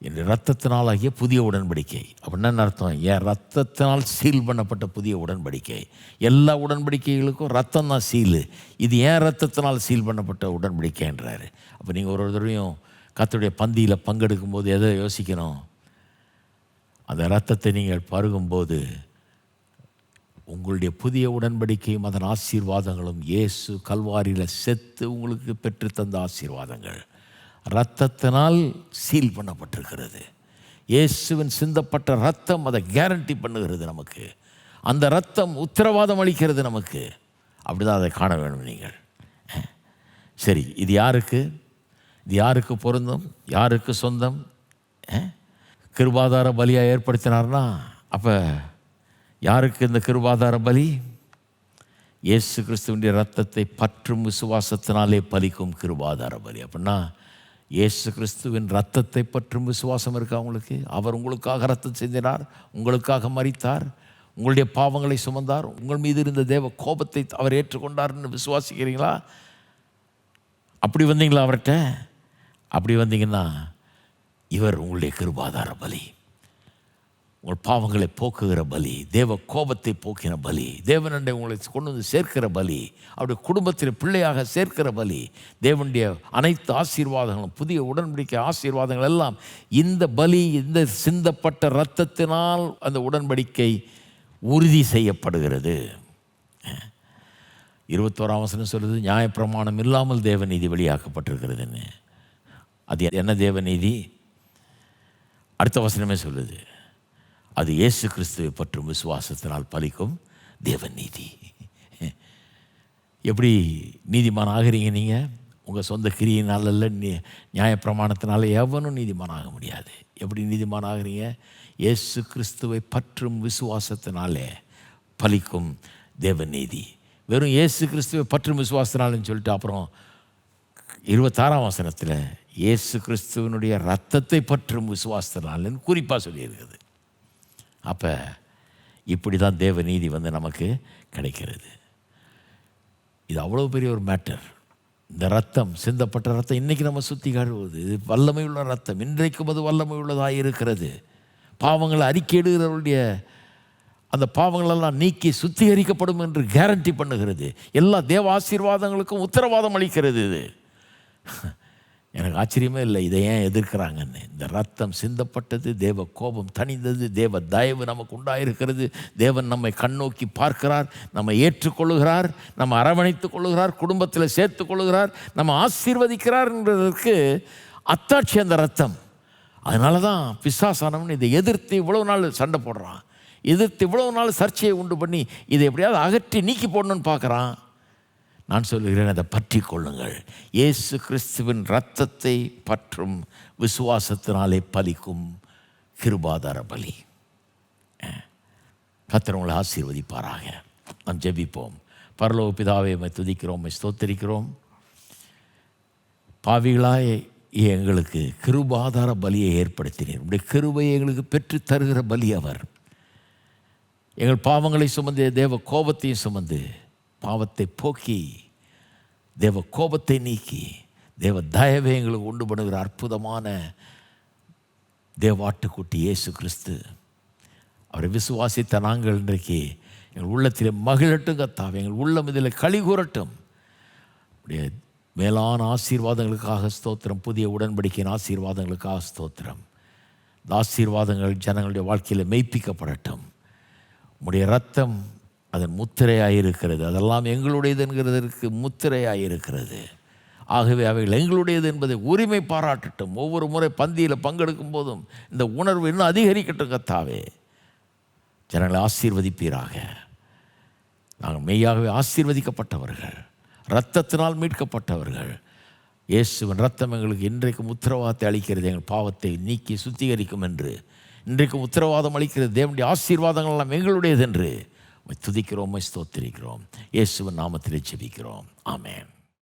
என் ரத்தத்தினால் ஆகிய புதிய உடன்படிக்கை அப்படின்னா அர்த்தம், என் ரத்தத்தினால் சீல் பண்ணப்பட்ட புதிய உடன்படிக்கை. எல்லா உடன்படிக்கைகளுக்கும் ரத்தம் தான் சீலு, இது ஏன் ரத்தத்தினால் சீல் பண்ணப்பட்ட உடன்படிக்கைன்றாரு. அப்போ நீங்கள் ஒரு தடவையும் கர்த்தருடைய பந்தியில் பங்கெடுக்கும் போது எதை யோசிக்கணும்? அந்த ரத்தத்தை நீங்கள் பருகும்போது உங்களுடைய புதிய உடன்படிக்கையும் அதன் ஆசீர்வாதங்களும் இயேசு கல்வாரியில் செத்து உங்களுக்கு பெற்றுத்தந்த ஆசீர்வாதங்கள் இரத்தத்தினால் சீல் பண்ணப்பட்டிருக்கிறது. இயேசுவின் சிந்தப்பட்ட ரத்தம் அதை கேரண்டி பண்ணுகிறது நமக்கு. அந்த ரத்தம் உத்தரவாதம் அளிக்கிறது நமக்கு. அப்படிதான் அதை காண வேணும் நீங்கள். சரி, இது யாருக்கு? இது யாருக்கு பொருந்தும்? யாருக்கு சொந்தம்? கிருபாதார பலியாக ஏற்படுத்தினார்னா அப்போ யாருக்கு இந்த கிருபாதார பலி? இயேசு கிறிஸ்துவினுடைய ரத்தத்தை பற்றும் விசுவாசத்தினாலே பலிக்கும் கிருபாதார பலி. அப்படின்னா இயேசு கிறிஸ்துவின் ரத்தத்தை பற்றும் விசுவாசம் இருக்கா உங்களுக்கு? அவர் உங்களுக்காக ரத்தம் சிந்தினார், உங்களுக்காக மரித்தார், உங்களுடைய பாவங்களை சுமந்தார், உங்கள் மீது இருந்த தேவ கோபத்தை அவர் ஏற்றுக்கொண்டார்னு விசுவாசிக்கிறீங்களா? அப்படி வந்தீங்களா அவர்கிட்ட? அப்படி வந்தீங்கன்னா இவர் உங்களுடைய கிருபாதார பலி, உங்கள் பாவங்களை போக்குகிற பலி, தேவ கோபத்தை போக்கின பலி, தேவனண்டை உங்களை கொண்டு வந்து சேர்க்கிற பலி, அவருடைய குடும்பத்தில் பிள்ளையாக சேர்க்கிற பலி, தேவனுடைய அனைத்து ஆசீர்வாதங்களும் புதிய உடன்படிக்கை ஆசீர்வாதங்கள் எல்லாம் இந்த பலி, இந்த சிந்தப்பட்ட இரத்தத்தினால் அந்த உடன்படிக்கை உறுதி செய்யப்படுகிறது. 21ஆம் வசனம் சொல்லுது, நியாயப்பிரமாணம் இல்லாமல் தேவநீதி வெளியாக்கப்பட்டிருக்கிறதுன்னு. அது என்ன தேவநீதி? அடுத்த வசனமே சொல்லுது, அது இயேசு கிறிஸ்துவை பற்றும் விசுவாசத்தினால் பலிக்கும் தேவநீதி. எப்படி நீதிமான் ஆகிறீங்க நீங்கள்? உங்கள் சொந்த கிரியினால் அல்ல, நியாயப்பிரமாணத்தினால எவனும் நீதிமான் ஆக முடியாது. எப்படி நீதிமான் ஆகிறீங்க? இயேசு கிறிஸ்துவை பற்றும் விசுவாசத்தினாலே பலிக்கும் தேவநீதி. வெறும் இயேசு கிறிஸ்துவை பற்றும் விசுவாசத்தினாலும் சொல்லிட்டு அப்புறம் 26ஆம் வசனத்தில் இயேசு கிறிஸ்துவனுடைய ரத்தத்தை பற்றும் விசுவாசத்தினாலும் குறிப்பாக சொல்லியிருக்குது. அப்போ இப்படி தான் தேவ நீதி வந்து நமக்கு கிடைக்கிறது. இது அவ்வளோ பெரிய ஒரு மேட்டர். இந்த ரத்தம், சிந்தப்பட்ட ரத்தம் இன்றைக்கி நம்ம சுற்றி கழுவுவது, இது வல்லமை உள்ள ரத்தம். இன்றைக்கும் அது வல்லமை உள்ளதாக இருக்கிறது. பாவங்களை அறிக்கையிடுகிறவருடைய அந்த பாவங்களெல்லாம் நீக்கி சுத்திகரிக்கப்படும் என்று கேரண்டி பண்ணுகிறது. எல்லா தேவ ஆசீர்வாதங்களுக்கும் உத்தரவாதம் அளிக்கிறது. இது எனக்கு ஆச்சரியமே இல்லை இதை ஏன் எதிர்க்கிறாங்கன்னு. இந்த ரத்தம் சிந்தப்பட்டது, தேவ கோபம் தணிந்தது, தேவ தயவு நமக்கு உண்டாயிருக்கிறது. தேவன் நம்மை கண்ணோக்கி பார்க்கிறார், நம்ம ஏற்றுக்கொள்ளுகிறார், நம்ம அரவணைத்து கொள்ளுகிறார், குடும்பத்தில் சேர்த்து கொள்ளுகிறார், நம்ம ஆசீர்வதிக்கிறார் என்பதற்கு அத்தாட்சி அந்த ரத்தம். அதனால தான் பிசாசானவன் இதை எதிர்த்து இவ்வளவு நாள் சண்டை போடுறான், எதிர்த்து இவ்வளவு நாள் சர்ச்சையை உண்டு பண்ணி இதை எப்படியாவது அகற்றி நீக்கி போடணும்னு பார்க்குறான். நான் சொல்லுகிறேன், அதை பற்றி கொள்ளுங்கள். இயேசு கிறிஸ்துவின் இரத்தத்தை பற்றும் விசுவாசத்தினாலே பலிக்கும் கிருபாதார பலி. கர்த்தர் உங்களை ஆசீர்வதிப்பாராக. நாம் ஜெபிப்போம். பரலோக பிதாவே, உம்மை துதிக்கிறோம், உம்மை ஸ்தோத்திரிக்கிறோம். பாவிகளாய் எங்களுக்கு கிருபாதார பலியை ஏற்படுத்தினீர். உடைய கிருபையை எங்களுக்கு பெற்று தருகிற பலி அவர். எங்கள் பாவங்களை சுமந்து தேவ கோபத்தையும் சுமந்து பாவத்தை போக்கி தேவ கோபத்தை நீக்கி தேவ தயவை எங்களுக்கு உண்டு பண்ணுகிற அற்புதமான தேவாட்டுக்குட்டி இயேசு கிறிஸ்து. அவரை விசுவாசித்த நாங்கள் இன்றைக்கு எங்கள் உள்ளத்தில் மகிழட்டும் கர்த்தாவே, எங்கள் உள்ளம் இதில் களி கூறட்டும். உடைய மேலான ஆசீர்வாதங்களுக்காக ஸ்தோத்திரம். புதிய உடன்படிக்கையின் ஆசீர்வாதங்களுக்காக ஸ்தோத்திரம். இந்த ஆசீர்வாதங்கள் ஜனங்களுடைய வாழ்க்கையில் மெய்ப்பிக்கப்படட்டும். உடைய ரத்தம் அதன் முத்திரையாக இருக்கிறது. அதெல்லாம் எங்களுடையது என்கிறதற்கு முத்திரையாக இருக்கிறது. ஆகவே அவைகள் எங்களுடையது என்பதை உரிமை பாராட்டட்டும். ஒவ்வொரு முறை பந்தியில் பங்கெடுக்கும் போதும் இந்த உணர்வு இன்னும் அதிகரிக்கட்டும். கர்த்தாவே, ஜனங்களை ஆசீர்வதிப்பீராக. நாங்கள் மெய்யாகவே ஆசீர்வதிக்கப்பட்டவர்கள், இரத்தத்தினால் மீட்கப்பட்டவர்கள். இயேசுவின் இரத்தம் எங்களுக்கு இன்றைக்கும் உத்தரவாதத்தை அளிக்கிறது, எங்கள் பாவத்தை நீக்கி சுத்திகரிக்கும் என்று இன்றைக்கும் உத்தரவாதம் அளிக்கிறது. தேவனுடைய ஆசீர்வாதங்கள் எல்லாம் எங்களுடையது என்று துதிக்கிறோம், ஸ்தோத்திரிக்கிறோம். இயேசுவின் நாமத்திலே ஜெபிக்கிறோம். ஆமென்.